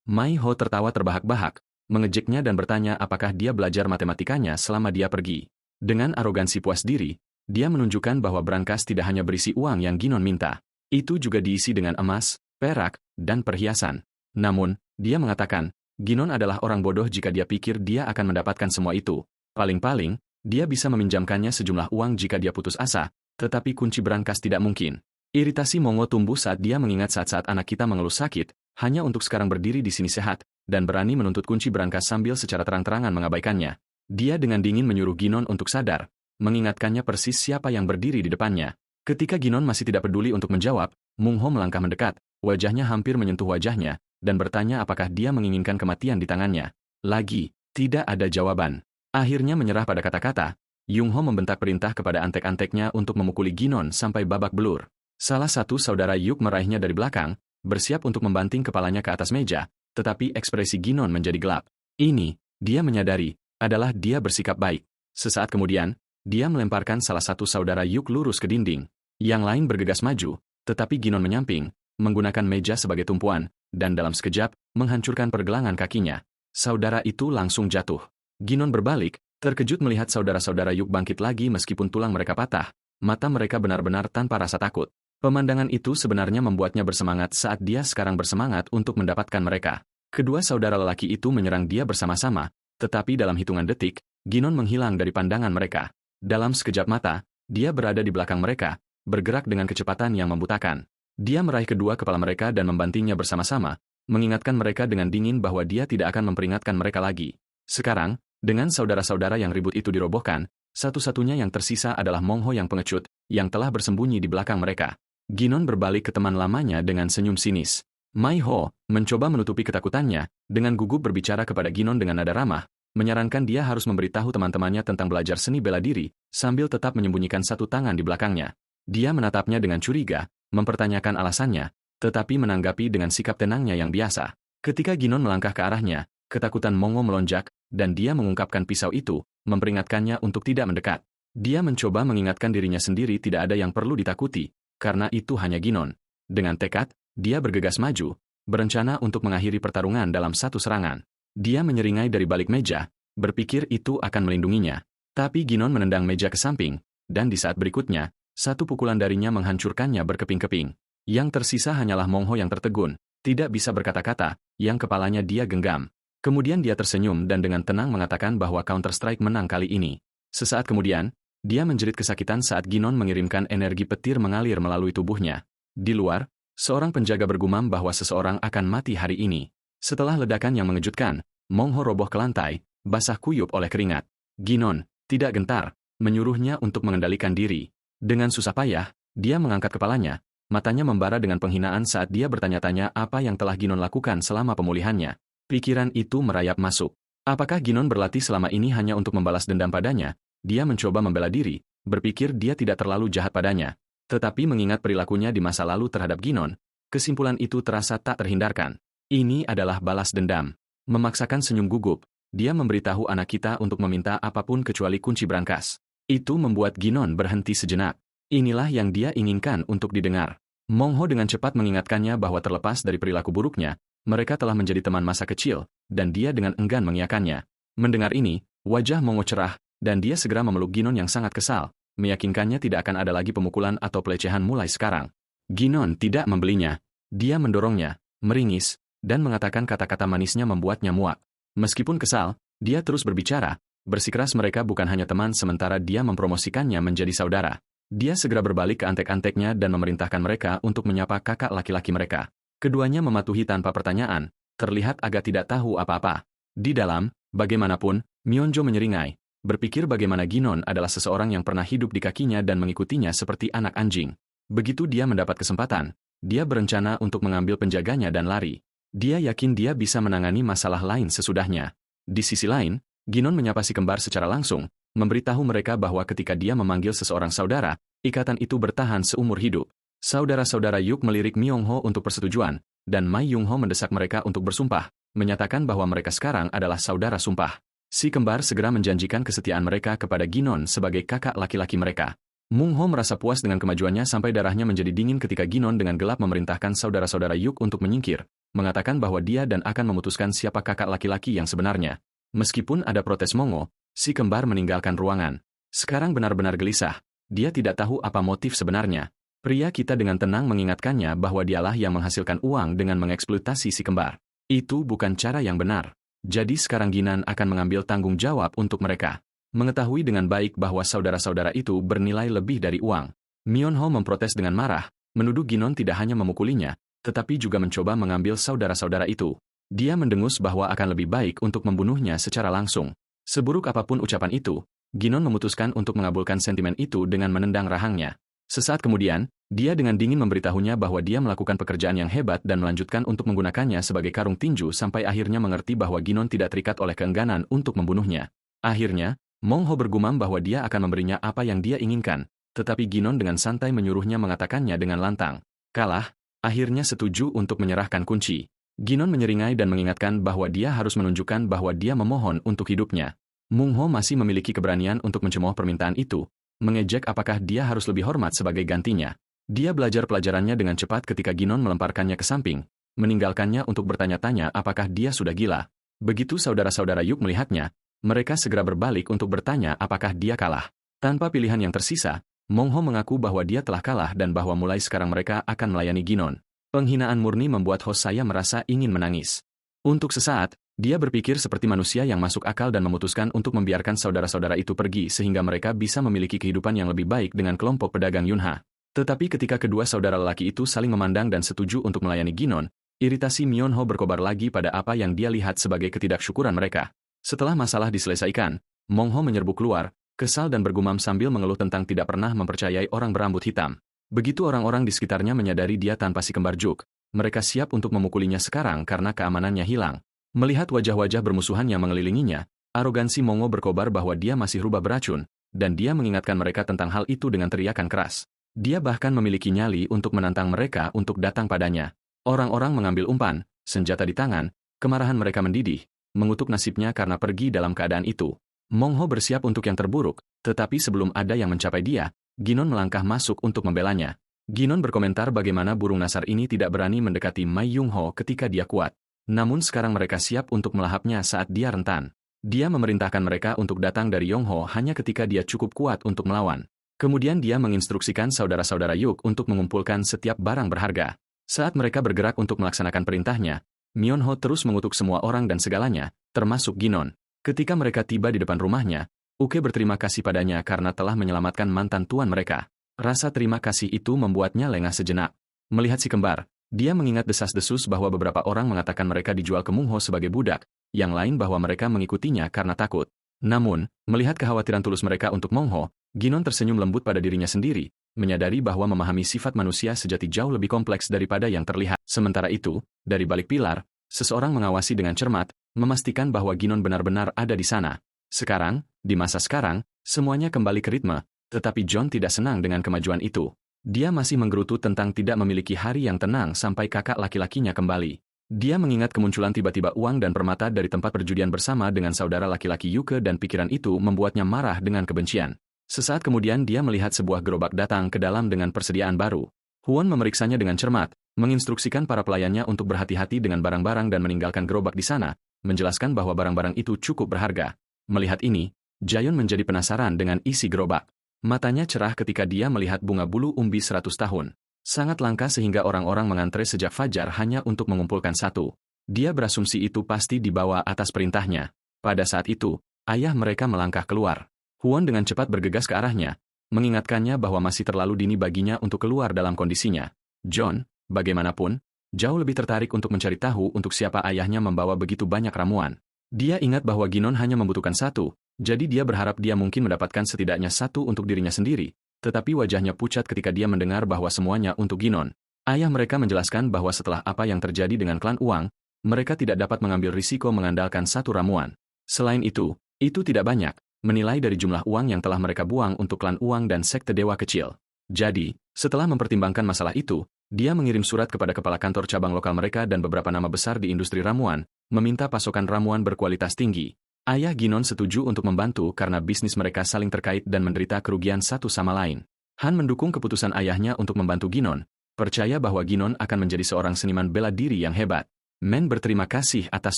Mai Ho tertawa terbahak-bahak, mengejeknya dan bertanya apakah dia belajar matematikanya selama dia pergi. Dengan arogansi puas diri, dia menunjukkan bahwa berangkas tidak hanya berisi uang yang Ginon minta. Itu juga diisi dengan emas, perak, dan perhiasan. Namun, dia mengatakan, Ginon adalah orang bodoh jika dia pikir dia akan mendapatkan semua itu. Paling-paling, dia bisa meminjamkannya sejumlah uang jika dia putus asa, tetapi kunci berangkas tidak mungkin. Iritasi Mongo tumbuh saat dia mengingat saat-saat anak kita mengeluh sakit, hanya untuk sekarang berdiri di sini sehat, dan berani menuntut kunci berangkas sambil secara terang-terangan mengabaikannya. Dia dengan dingin menyuruh Ginon untuk sadar, mengingatkannya persis siapa yang berdiri di depannya. Ketika Ginon masih tidak peduli untuk menjawab, Mungho melangkah mendekat, wajahnya hampir menyentuh wajahnya, dan bertanya apakah dia menginginkan kematian di tangannya. Lagi, tidak ada jawaban. Akhirnya menyerah pada kata-kata, Yungho membentak perintah kepada antek-anteknya untuk memukuli Ginon sampai babak belur. Salah satu saudara Yuk meraihnya dari belakang, bersiap untuk membanting kepalanya ke atas meja, tetapi ekspresi Ginon menjadi gelap. Ini, dia menyadari, adalah dia bersikap baik. Sesaat kemudian, dia melemparkan salah satu saudara Yuk lurus ke dinding. Yang lain bergegas maju, tetapi Ginon menyamping, menggunakan meja sebagai tumpuan, dan dalam sekejap, menghancurkan pergelangan kakinya. Saudara itu langsung jatuh. Ginon berbalik, terkejut melihat saudara-saudara Yuk bangkit lagi meskipun tulang mereka patah. Mata mereka benar-benar tanpa rasa takut. Pemandangan itu sebenarnya membuatnya bersemangat saat dia sekarang bersemangat untuk mendapatkan mereka. Kedua saudara lelaki itu menyerang dia bersama-sama, tetapi dalam hitungan detik, Ginon menghilang dari pandangan mereka. Dalam sekejap mata, dia berada di belakang mereka, bergerak dengan kecepatan yang membutakan. Dia meraih kedua kepala mereka dan membantingnya bersama-sama, mengingatkan mereka dengan dingin bahwa dia tidak akan memperingatkan mereka lagi. Sekarang, dengan saudara-saudara yang ribut itu dirobohkan, satu-satunya yang tersisa adalah Mongho yang pengecut, yang telah bersembunyi di belakang mereka. Ginon berbalik ke teman lamanya dengan senyum sinis. Mai Ho mencoba menutupi ketakutannya, dengan gugup berbicara kepada Ginon dengan nada ramah, menyarankan dia harus memberitahu teman-temannya tentang belajar seni bela diri, sambil tetap menyembunyikan satu tangan di belakangnya. Dia menatapnya dengan curiga, mempertanyakan alasannya, tetapi menanggapi dengan sikap tenangnya yang biasa. Ketika Ginon melangkah ke arahnya, ketakutan Mongo melonjak, dan dia mengungkapkan pisau itu, memperingatkannya untuk tidak mendekat. Dia mencoba mengingatkan dirinya sendiri tidak ada yang perlu ditakuti, karena itu hanya Ginon. Dengan tekad, dia bergegas maju, berencana untuk mengakhiri pertarungan dalam satu serangan. Dia menyeringai dari balik meja, berpikir itu akan melindunginya. Tapi Ginon menendang meja ke samping, dan di saat berikutnya, satu pukulan darinya menghancurkannya berkeping-keping. Yang tersisa hanyalah Mongho yang tertegun, tidak bisa berkata-kata, yang kepalanya dia genggam. Kemudian dia tersenyum dan dengan tenang mengatakan bahwa Counter-Strike menang kali ini. Sesaat kemudian, dia menjerit kesakitan saat Ginon mengirimkan energi petir mengalir melalui tubuhnya. Di luar, seorang penjaga bergumam bahwa seseorang akan mati hari ini. Setelah ledakan yang mengejutkan, Mongho roboh ke lantai, basah kuyup oleh keringat. Ginon, tidak gentar, menyuruhnya untuk mengendalikan diri. Dengan susah payah, dia mengangkat kepalanya, matanya membara dengan penghinaan saat dia bertanya-tanya apa yang telah Ginon lakukan selama pemulihannya. Pikiran itu merayap masuk. Apakah Ginon berlatih selama ini hanya untuk membalas dendam padanya? Dia mencoba membela diri, berpikir dia tidak terlalu jahat padanya. Tetapi mengingat perilakunya di masa lalu terhadap Ginon, kesimpulan itu terasa tak terhindarkan. Ini adalah balas dendam. Memaksakan senyum gugup, dia memberitahu anak kita untuk meminta apapun kecuali kunci berangkas. Itu membuat Ginon berhenti sejenak. Inilah yang dia inginkan untuk didengar. Mongho dengan cepat mengingatkannya bahwa terlepas dari perilaku buruknya, mereka telah menjadi teman masa kecil, dan dia dengan enggan mengiyakannya. Mendengar ini, wajah Mongho cerah, dan dia segera memeluk Ginon yang sangat kesal, meyakinkannya tidak akan ada lagi pemukulan atau pelecehan mulai sekarang. Ginon tidak membelinya. Dia mendorongnya, meringis, dan mengatakan kata-kata manisnya membuatnya muak. Meskipun kesal, dia terus berbicara, bersikeras mereka bukan hanya teman sementara dia mempromosikannya menjadi saudara. Dia segera berbalik ke antek-anteknya dan memerintahkan mereka untuk menyapa kakak laki-laki mereka. Keduanya mematuhi tanpa pertanyaan, terlihat agak tidak tahu apa-apa. Di dalam, bagaimanapun, Myeonjo menyeringai, berpikir bagaimana Ginon adalah seseorang yang pernah hidup di kakinya dan mengikutinya seperti anak anjing. Begitu dia mendapat kesempatan, dia berencana untuk mengambil penjaganya dan lari. Dia yakin dia bisa menangani masalah lain sesudahnya. Di sisi lain, Ginon menyapa si kembar secara langsung, memberitahu mereka bahwa ketika dia memanggil seseorang saudara, ikatan itu bertahan seumur hidup. Saudara-saudara Yuk melirik Myongho untuk persetujuan, dan Mai Yungho mendesak mereka untuk bersumpah, menyatakan bahwa mereka sekarang adalah saudara sumpah. Si kembar segera menjanjikan kesetiaan mereka kepada Ginon sebagai kakak laki-laki mereka. Mungho merasa puas dengan kemajuannya sampai darahnya menjadi dingin ketika Ginon dengan gelap memerintahkan saudara-saudara Yuk untuk menyingkir, mengatakan bahwa dia dan akan memutuskan siapa kakak laki-laki yang sebenarnya. Meskipun ada protes Mongo, si kembar meninggalkan ruangan. Sekarang benar-benar gelisah. Dia tidak tahu apa motif sebenarnya. Pria kita dengan tenang mengingatkannya bahwa dialah yang menghasilkan uang dengan mengeksploitasi si kembar. Itu bukan cara yang benar. Jadi sekarang Ginan akan mengambil tanggung jawab untuk mereka. Mengetahui dengan baik bahwa saudara-saudara itu bernilai lebih dari uang, Myeonho memprotes dengan marah, menuduh Ginon tidak hanya memukulinya, tetapi juga mencoba mengambil saudara-saudara itu. Dia mendengus bahwa akan lebih baik untuk membunuhnya secara langsung. Seburuk apapun ucapan itu, Ginon memutuskan untuk mengabulkan sentimen itu dengan menendang rahangnya. Sesaat kemudian, dia dengan dingin memberitahunya bahwa dia melakukan pekerjaan yang hebat dan melanjutkan untuk menggunakannya sebagai karung tinju sampai akhirnya mengerti bahwa Ginon tidak terikat oleh keengganan untuk membunuhnya. Akhirnya, Mongho bergumam bahwa dia akan memberinya apa yang dia inginkan, tetapi Ginon dengan santai menyuruhnya mengatakannya dengan lantang. Kalah, akhirnya setuju untuk menyerahkan kunci. Ginon menyeringai dan mengingatkan bahwa dia harus menunjukkan bahwa dia memohon untuk hidupnya. Mungho masih memiliki keberanian untuk mencemooh permintaan itu, mengejek apakah dia harus lebih hormat sebagai gantinya. Dia belajar pelajarannya dengan cepat ketika Ginon melemparkannya ke samping, meninggalkannya untuk bertanya-tanya apakah dia sudah gila. Begitu saudara-saudara Yuk melihatnya, mereka segera berbalik untuk bertanya apakah dia kalah. Tanpa pilihan yang tersisa, Mongho mengaku bahwa dia telah kalah dan bahwa mulai sekarang mereka akan melayani Ginon. Penghinaan murni membuat host saya merasa ingin menangis. Untuk sesaat, dia berpikir seperti manusia yang masuk akal dan memutuskan untuk membiarkan saudara-saudara itu pergi sehingga mereka bisa memiliki kehidupan yang lebih baik dengan kelompok pedagang Yunha. Tetapi ketika kedua saudara lelaki itu saling memandang dan setuju untuk melayani Ginon, iritasi Myeonho berkobar lagi pada apa yang dia lihat sebagai ketidaksyukuran mereka. Setelah masalah diselesaikan, Mongho menyerbu keluar, kesal dan bergumam sambil mengeluh tentang tidak pernah mempercayai orang berambut hitam. Begitu orang-orang di sekitarnya menyadari dia tanpa si kembar Juk, mereka siap untuk memukulinya sekarang karena keamanannya hilang. Melihat wajah-wajah bermusuhan yang mengelilinginya, arogansi Mongo berkobar bahwa dia masih rubah beracun, dan dia mengingatkan mereka tentang hal itu dengan teriakan keras. Dia bahkan memiliki nyali untuk menantang mereka untuk datang padanya. Orang-orang mengambil umpan, senjata di tangan, kemarahan mereka mendidih, mengutuk nasibnya karena pergi dalam keadaan itu. Mongho bersiap untuk yang terburuk, tetapi sebelum ada yang mencapai dia, Ginon melangkah masuk untuk membelanya. Ginon berkomentar bagaimana burung nasar ini tidak berani mendekati Mai Yungho ketika dia kuat. Namun sekarang mereka siap untuk melahapnya saat dia rentan. Dia memerintahkan mereka untuk datang dari Yongho hanya ketika dia cukup kuat untuk melawan. Kemudian dia menginstruksikan saudara-saudara Yuk untuk mengumpulkan setiap barang berharga. Saat mereka bergerak untuk melaksanakan perintahnya, Myeonho terus mengutuk semua orang dan segalanya, termasuk Ginon. Ketika mereka tiba di depan rumahnya, Uke berterima kasih padanya karena telah menyelamatkan mantan tuan mereka. Rasa terima kasih itu membuatnya lengah sejenak. Melihat si kembar, dia mengingat desas-desus bahwa beberapa orang mengatakan mereka dijual ke Mungho sebagai budak, yang lain bahwa mereka mengikutinya karena takut. Namun, melihat kekhawatiran tulus mereka untuk Mungho, Ginon tersenyum lembut pada dirinya sendiri, menyadari bahwa memahami sifat manusia sejati jauh lebih kompleks daripada yang terlihat. Sementara itu, dari balik pilar, seseorang mengawasi dengan cermat, memastikan bahwa Ginon benar-benar ada di sana. Sekarang, di masa sekarang, semuanya kembali ke ritme, tetapi John tidak senang dengan kemajuan itu. Dia masih menggerutu tentang tidak memiliki hari yang tenang sampai kakak laki-lakinya kembali. Dia mengingat kemunculan tiba-tiba uang dan permata dari tempat perjudian bersama dengan saudara laki-laki Yuke dan pikiran itu membuatnya marah dengan kebencian. Sesaat kemudian dia melihat sebuah gerobak datang ke dalam dengan persediaan baru. Huon memeriksanya dengan cermat, menginstruksikan para pelayannya untuk berhati-hati dengan barang-barang dan meninggalkan gerobak di sana, menjelaskan bahwa barang-barang itu cukup berharga. Melihat ini, Jayon menjadi penasaran dengan isi gerobak. Matanya cerah ketika dia melihat bunga bulu umbi 100 tahun. Sangat langka sehingga orang-orang mengantre sejak fajar hanya untuk mengumpulkan satu. Dia berasumsi itu pasti dibawa atas perintahnya. Pada saat itu, ayah mereka melangkah keluar. Huon dengan cepat bergegas ke arahnya, mengingatkannya bahwa masih terlalu dini baginya untuk keluar dalam kondisinya. John, bagaimanapun, jauh lebih tertarik untuk mencari tahu untuk siapa ayahnya membawa begitu banyak ramuan. Dia ingat bahwa Ginon hanya membutuhkan satu, jadi dia berharap dia mungkin mendapatkan setidaknya satu untuk dirinya sendiri, tetapi wajahnya pucat ketika dia mendengar bahwa semuanya untuk Ginon. Ayah mereka menjelaskan bahwa setelah apa yang terjadi dengan klan Uang, mereka tidak dapat mengambil risiko mengandalkan satu ramuan. Selain itu tidak banyak, menilai dari jumlah uang yang telah mereka buang untuk klan Uang dan sekte dewa kecil. Jadi, setelah mempertimbangkan masalah itu, dia mengirim surat kepada kepala kantor cabang lokal mereka dan beberapa nama besar di industri ramuan, meminta pasokan ramuan berkualitas tinggi. Ayah Ginon setuju untuk membantu karena bisnis mereka saling terkait dan menderita kerugian satu sama lain. Han mendukung keputusan ayahnya untuk membantu Ginon, percaya bahwa Ginon akan menjadi seorang seniman bela diri yang hebat. Men berterima kasih atas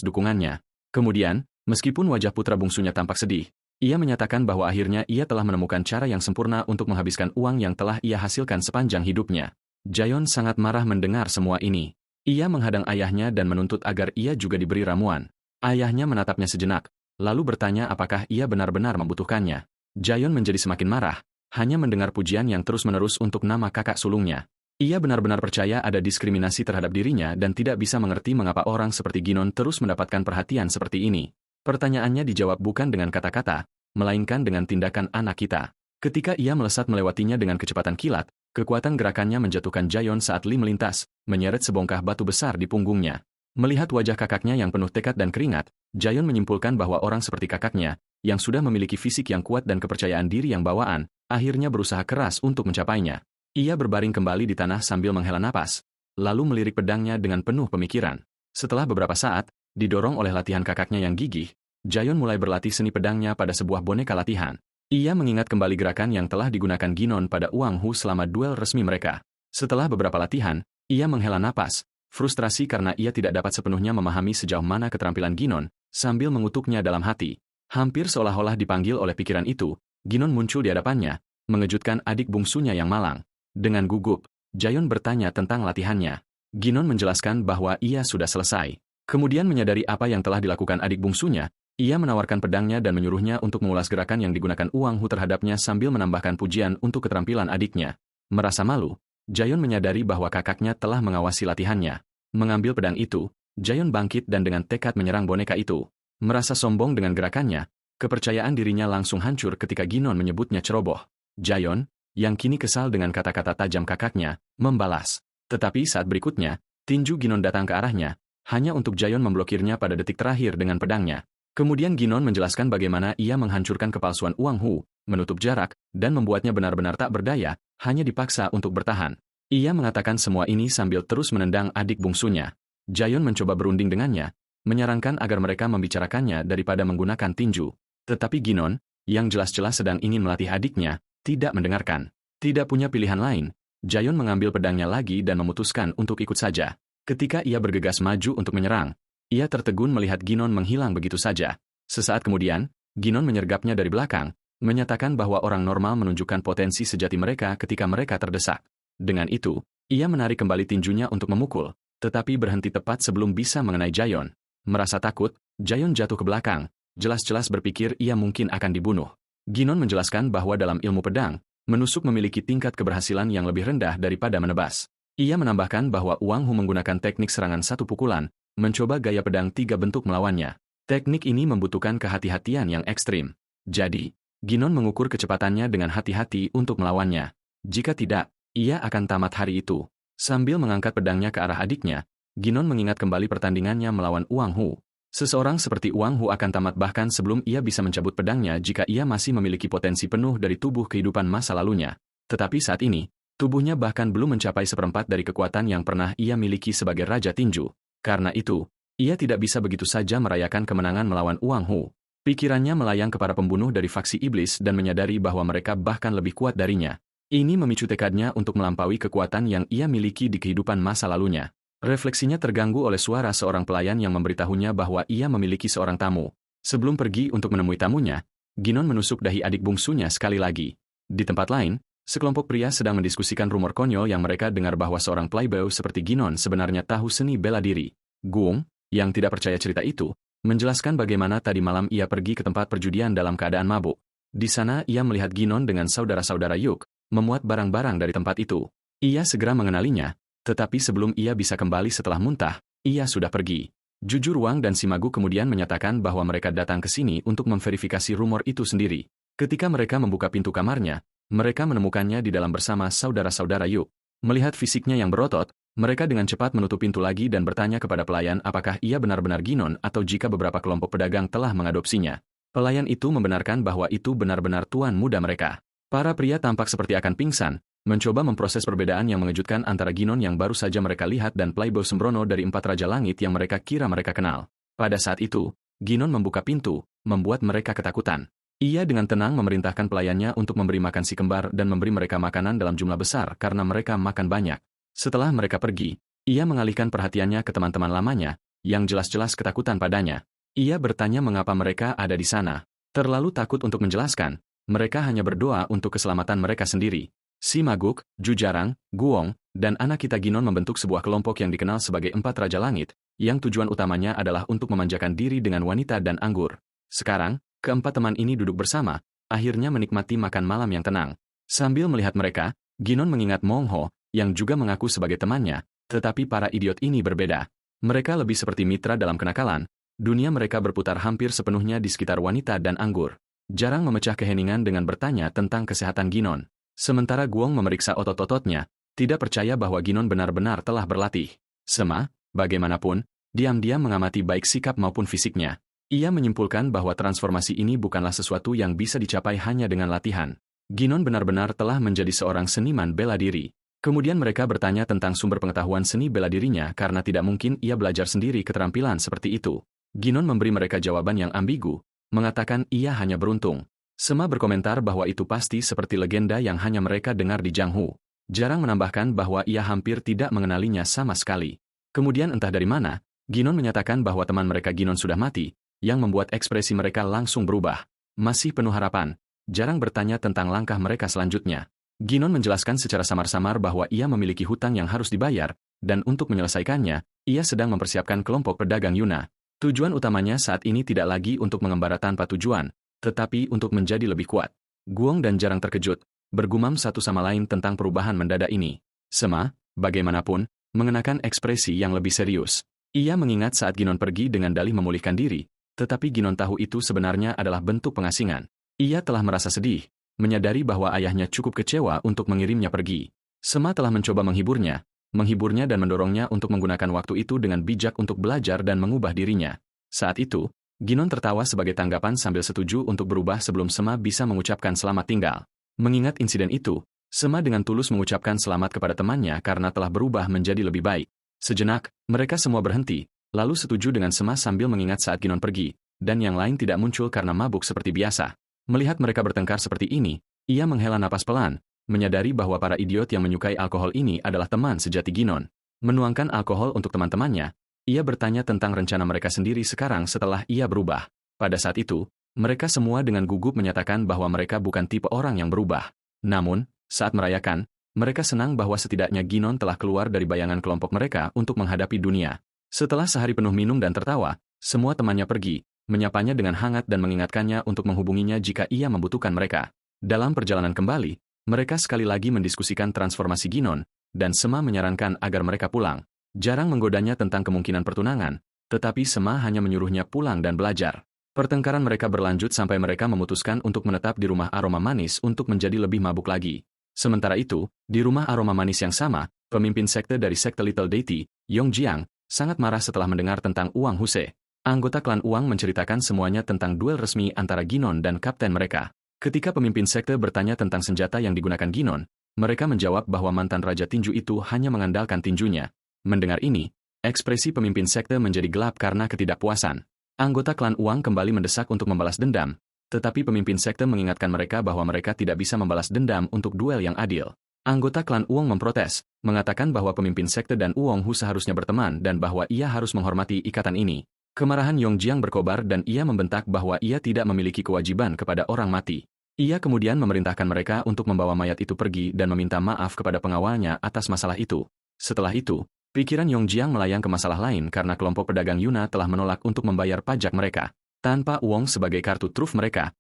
dukungannya. Kemudian, meskipun wajah putra bungsunya tampak sedih, ia menyatakan bahwa akhirnya ia telah menemukan cara yang sempurna untuk menghabiskan uang yang telah ia hasilkan sepanjang hidupnya. Jayon sangat marah mendengar semua ini. Ia menghadang ayahnya dan menuntut agar ia juga diberi ramuan. Ayahnya menatapnya sejenak, lalu bertanya apakah ia benar-benar membutuhkannya. Jayon menjadi semakin marah, hanya mendengar pujian yang terus-menerus untuk nama kakak sulungnya. Ia benar-benar percaya ada diskriminasi terhadap dirinya dan tidak bisa mengerti mengapa orang seperti Ginon terus mendapatkan perhatian seperti ini. Pertanyaannya dijawab bukan dengan kata-kata, melainkan dengan tindakan anak kita. Ketika ia melesat melewatinya dengan kecepatan kilat, kekuatan gerakannya menjatuhkan Jayon saat Lee melintas, menyeret sebongkah batu besar di punggungnya. Melihat wajah kakaknya yang penuh tekad dan keringat, Jayon menyimpulkan bahwa orang seperti kakaknya, yang sudah memiliki fisik yang kuat dan kepercayaan diri yang bawaan, akhirnya berusaha keras untuk mencapainya. Ia berbaring kembali di tanah sambil menghela napas, lalu melirik pedangnya dengan penuh pemikiran. Setelah beberapa saat, didorong oleh latihan kakaknya yang gigih, Jayon mulai berlatih seni pedangnya pada sebuah boneka latihan. Ia mengingat kembali gerakan yang telah digunakan Ginon pada Uang Hu selama duel resmi mereka. Setelah beberapa latihan, ia menghela napas, frustrasi karena ia tidak dapat sepenuhnya memahami sejauh mana keterampilan Ginon, sambil mengutuknya dalam hati. Hampir seolah-olah dipanggil oleh pikiran itu, Ginon muncul di hadapannya, mengejutkan adik bungsunya yang malang. Dengan gugup, Jayon bertanya tentang latihannya. Ginon menjelaskan bahwa ia sudah selesai. Kemudian menyadari apa yang telah dilakukan adik bungsunya, ia menawarkan pedangnya dan menyuruhnya untuk mengulas gerakan yang digunakan Uang Hu terhadapnya sambil menambahkan pujian untuk keterampilan adiknya. Merasa malu, Jayon menyadari bahwa kakaknya telah mengawasi latihannya. Mengambil pedang itu, Jayon bangkit dan dengan tekad menyerang boneka itu. Merasa sombong dengan gerakannya, kepercayaan dirinya langsung hancur ketika Ginon menyebutnya ceroboh. Jayon, yang kini kesal dengan kata-kata tajam kakaknya, membalas. Tetapi saat berikutnya, tinju Ginon datang ke arahnya, hanya untuk Jayon memblokirnya pada detik terakhir dengan pedangnya. Kemudian Ginon menjelaskan bagaimana ia menghancurkan kepalsuan Uang Hu, menutup jarak, dan membuatnya benar-benar tak berdaya, hanya dipaksa untuk bertahan. Ia mengatakan semua ini sambil terus menendang adik bungsunya. Jayon mencoba berunding dengannya, menyarankan agar mereka membicarakannya daripada menggunakan tinju. Tetapi Ginon, yang jelas-jelas sedang ingin melatih adiknya, tidak mendengarkan. Tidak punya pilihan lain, Jayon mengambil pedangnya lagi dan memutuskan untuk ikut saja. Ketika ia bergegas maju untuk menyerang, ia tertegun melihat Ginon menghilang begitu saja. Sesaat kemudian, Ginon menyergapnya dari belakang, menyatakan bahwa orang normal menunjukkan potensi sejati mereka ketika mereka terdesak. Dengan itu, ia menarik kembali tinjunya untuk memukul, tetapi berhenti tepat sebelum bisa mengenai Jayon. Merasa takut, Jayon jatuh ke belakang, jelas-jelas berpikir ia mungkin akan dibunuh. Ginon menjelaskan bahwa dalam ilmu pedang, menusuk memiliki tingkat keberhasilan yang lebih rendah daripada menebas. Ia menambahkan bahwa Uang Hu menggunakan teknik serangan satu pukulan, mencoba gaya pedang 3 bentuk melawannya. Teknik ini membutuhkan kehati-hatian yang ekstrim. Jadi, Ginon mengukur kecepatannya dengan hati-hati untuk melawannya. Jika tidak, ia akan tamat hari itu. Sambil mengangkat pedangnya ke arah adiknya, Ginon mengingat kembali pertandingannya melawan Uang Hu. Seseorang seperti Uang Hu akan tamat bahkan sebelum ia bisa mencabut pedangnya jika ia masih memiliki potensi penuh dari tubuh kehidupan masa lalunya. Tetapi saat ini, tubuhnya bahkan belum mencapai seperempat dari kekuatan yang pernah ia miliki sebagai Raja Tinju. Karena itu, ia tidak bisa begitu saja merayakan kemenangan melawan Uang Hu. Pikirannya melayang kepada pembunuh dari faksi iblis dan menyadari bahwa mereka bahkan lebih kuat darinya. Ini memicu tekadnya untuk melampaui kekuatan yang ia miliki di kehidupan masa lalunya. Refleksinya terganggu oleh suara seorang pelayan yang memberitahunya bahwa ia memiliki seorang tamu. Sebelum pergi untuk menemui tamunya, Ginon menusuk dahi adik bungsunya sekali lagi. Di tempat lain, sekelompok pria sedang mendiskusikan rumor konyol yang mereka dengar bahwa seorang playboy seperti Ginon sebenarnya tahu seni bela diri. Guong, yang tidak percaya cerita itu, menjelaskan bagaimana tadi malam ia pergi ke tempat perjudian dalam keadaan mabuk. Di sana ia melihat Ginon dengan saudara-saudara Yuk, memuat barang-barang dari tempat itu. Ia segera mengenalinya, tetapi sebelum ia bisa kembali setelah muntah, ia sudah pergi. Jujur Wang dan Simagu kemudian menyatakan bahwa mereka datang ke sini untuk memverifikasi rumor itu sendiri. Ketika mereka membuka pintu kamarnya, mereka menemukannya di dalam bersama saudara-saudara Yuk. Melihat fisiknya yang berotot, mereka dengan cepat menutup pintu lagi dan bertanya kepada pelayan apakah ia benar-benar Ginon atau jika beberapa kelompok pedagang telah mengadopsinya. Pelayan itu membenarkan bahwa itu benar-benar tuan muda mereka. Para pria tampak seperti akan pingsan, mencoba memproses perbedaan yang mengejutkan antara Ginon yang baru saja mereka lihat dan playboy sembrono dari 4 Raja Langit yang mereka kira mereka kenal. Pada saat itu, Ginon membuka pintu, membuat mereka ketakutan. Ia dengan tenang memerintahkan pelayannya untuk memberi makan si kembar dan memberi mereka makanan dalam jumlah besar karena mereka makan banyak. Setelah mereka pergi, ia mengalihkan perhatiannya ke teman-teman lamanya, yang jelas-jelas ketakutan padanya. Ia bertanya mengapa mereka ada di sana. Terlalu takut untuk menjelaskan, mereka hanya berdoa untuk keselamatan mereka sendiri. Si Maguk, Jujarang, Guong, dan anak kita Ginon membentuk sebuah kelompok yang dikenal sebagai 4 Raja Langit, yang tujuan utamanya adalah untuk memanjakan diri dengan wanita dan anggur. Sekarang, keempat teman ini duduk bersama, akhirnya menikmati makan malam yang tenang. Sambil melihat mereka, Ginon mengingat Mong Ho, yang juga mengaku sebagai temannya, tetapi para idiot ini berbeda. Mereka lebih seperti mitra dalam kenakalan, dunia mereka berputar hampir sepenuhnya di sekitar wanita dan anggur. Jarang memecah keheningan dengan bertanya tentang kesehatan Ginon. Sementara Guong memeriksa otot-ototnya, tidak percaya bahwa Ginon benar-benar telah berlatih. Sema, bagaimanapun, diam-diam mengamati baik sikap maupun fisiknya. Ia menyimpulkan bahwa transformasi ini bukanlah sesuatu yang bisa dicapai hanya dengan latihan. Ginon benar-benar telah menjadi seorang seniman bela diri. Kemudian mereka bertanya tentang sumber pengetahuan seni bela dirinya karena tidak mungkin ia belajar sendiri keterampilan seperti itu. Ginon memberi mereka jawaban yang ambigu, mengatakan ia hanya beruntung. Sema berkomentar bahwa itu pasti seperti legenda yang hanya mereka dengar di Jianghu. Jarang menambahkan bahwa ia hampir tidak mengenalinya sama sekali. Kemudian entah dari mana, Ginon menyatakan bahwa teman mereka Ginon sudah mati, yang membuat ekspresi mereka langsung berubah. Masih penuh harapan, jarang bertanya tentang langkah mereka selanjutnya. Ginon menjelaskan secara samar-samar bahwa ia memiliki hutang yang harus dibayar, dan untuk menyelesaikannya, ia sedang mempersiapkan kelompok pedagang Yuna. Tujuan utamanya saat ini tidak lagi untuk mengembara tanpa tujuan, tetapi untuk menjadi lebih kuat. Guong dan Jarang terkejut, bergumam satu sama lain tentang perubahan mendadak ini. Sema, bagaimanapun, mengenakan ekspresi yang lebih serius. Ia mengingat saat Ginon pergi dengan dalih memulihkan diri, tetapi Ginon tahu itu sebenarnya adalah bentuk pengasingan. Ia telah merasa sedih, menyadari bahwa ayahnya cukup kecewa untuk mengirimnya pergi. Sema telah mencoba menghiburnya dan mendorongnya untuk menggunakan waktu itu dengan bijak untuk belajar dan mengubah dirinya. Saat itu, Ginon tertawa sebagai tanggapan sambil setuju untuk berubah sebelum Sema bisa mengucapkan selamat tinggal. Mengingat insiden itu, Sema dengan tulus mengucapkan selamat kepada temannya karena telah berubah menjadi lebih baik. Sejenak, mereka semua berhenti, lalu setuju dengan Sema sambil mengingat saat Ginon pergi, dan yang lain tidak muncul karena mabuk seperti biasa. Melihat mereka bertengkar seperti ini, ia menghela napas pelan, menyadari bahwa para idiot yang menyukai alkohol ini adalah teman sejati Ginon. Menuangkan alkohol untuk teman-temannya, ia bertanya tentang rencana mereka sendiri sekarang setelah ia berubah. Pada saat itu, mereka semua dengan gugup menyatakan bahwa mereka bukan tipe orang yang berubah. Namun, saat merayakan, mereka senang bahwa setidaknya Ginon telah keluar dari bayangan kelompok mereka untuk menghadapi dunia. Setelah sehari penuh minum dan tertawa, semua temannya pergi, menyapanya dengan hangat dan mengingatkannya untuk menghubunginya jika ia membutuhkan mereka. Dalam perjalanan kembali, mereka sekali lagi mendiskusikan transformasi Ginon, dan Sema menyarankan agar mereka pulang. Jarang menggodanya tentang kemungkinan pertunangan, tetapi Sema hanya menyuruhnya pulang dan belajar. Pertengkaran mereka berlanjut sampai mereka memutuskan untuk menetap di rumah aroma manis untuk menjadi lebih mabuk lagi. Sementara itu, di rumah aroma manis yang sama, pemimpin sekte dari sekte Little Deity, Yong Jiang, sangat marah setelah mendengar tentang Uang Huse. Anggota klan Uang menceritakan semuanya tentang duel resmi antara Ginon dan kapten mereka. Ketika pemimpin sekte bertanya tentang senjata yang digunakan Ginon, mereka menjawab bahwa mantan Raja Tinju itu hanya mengandalkan tinjunya. Mendengar ini, ekspresi pemimpin sekte menjadi gelap karena ketidakpuasan. Anggota klan Uang kembali mendesak untuk membalas dendam, tetapi pemimpin sekte mengingatkan mereka bahwa mereka tidak bisa membalas dendam untuk duel yang adil. Anggota klan Uang memprotes, mengatakan bahwa pemimpin sekte dan Uong Hu seharusnya berteman dan bahwa ia harus menghormati ikatan ini. Kemarahan Yongjiang berkobar dan ia membentak bahwa ia tidak memiliki kewajiban kepada orang mati. Ia kemudian memerintahkan mereka untuk membawa mayat itu pergi dan meminta maaf kepada pengawalnya atas masalah itu. Setelah itu, pikiran Yongjiang melayang ke masalah lain karena kelompok pedagang Yuna telah menolak untuk membayar pajak mereka. Tanpa uang sebagai kartu truf mereka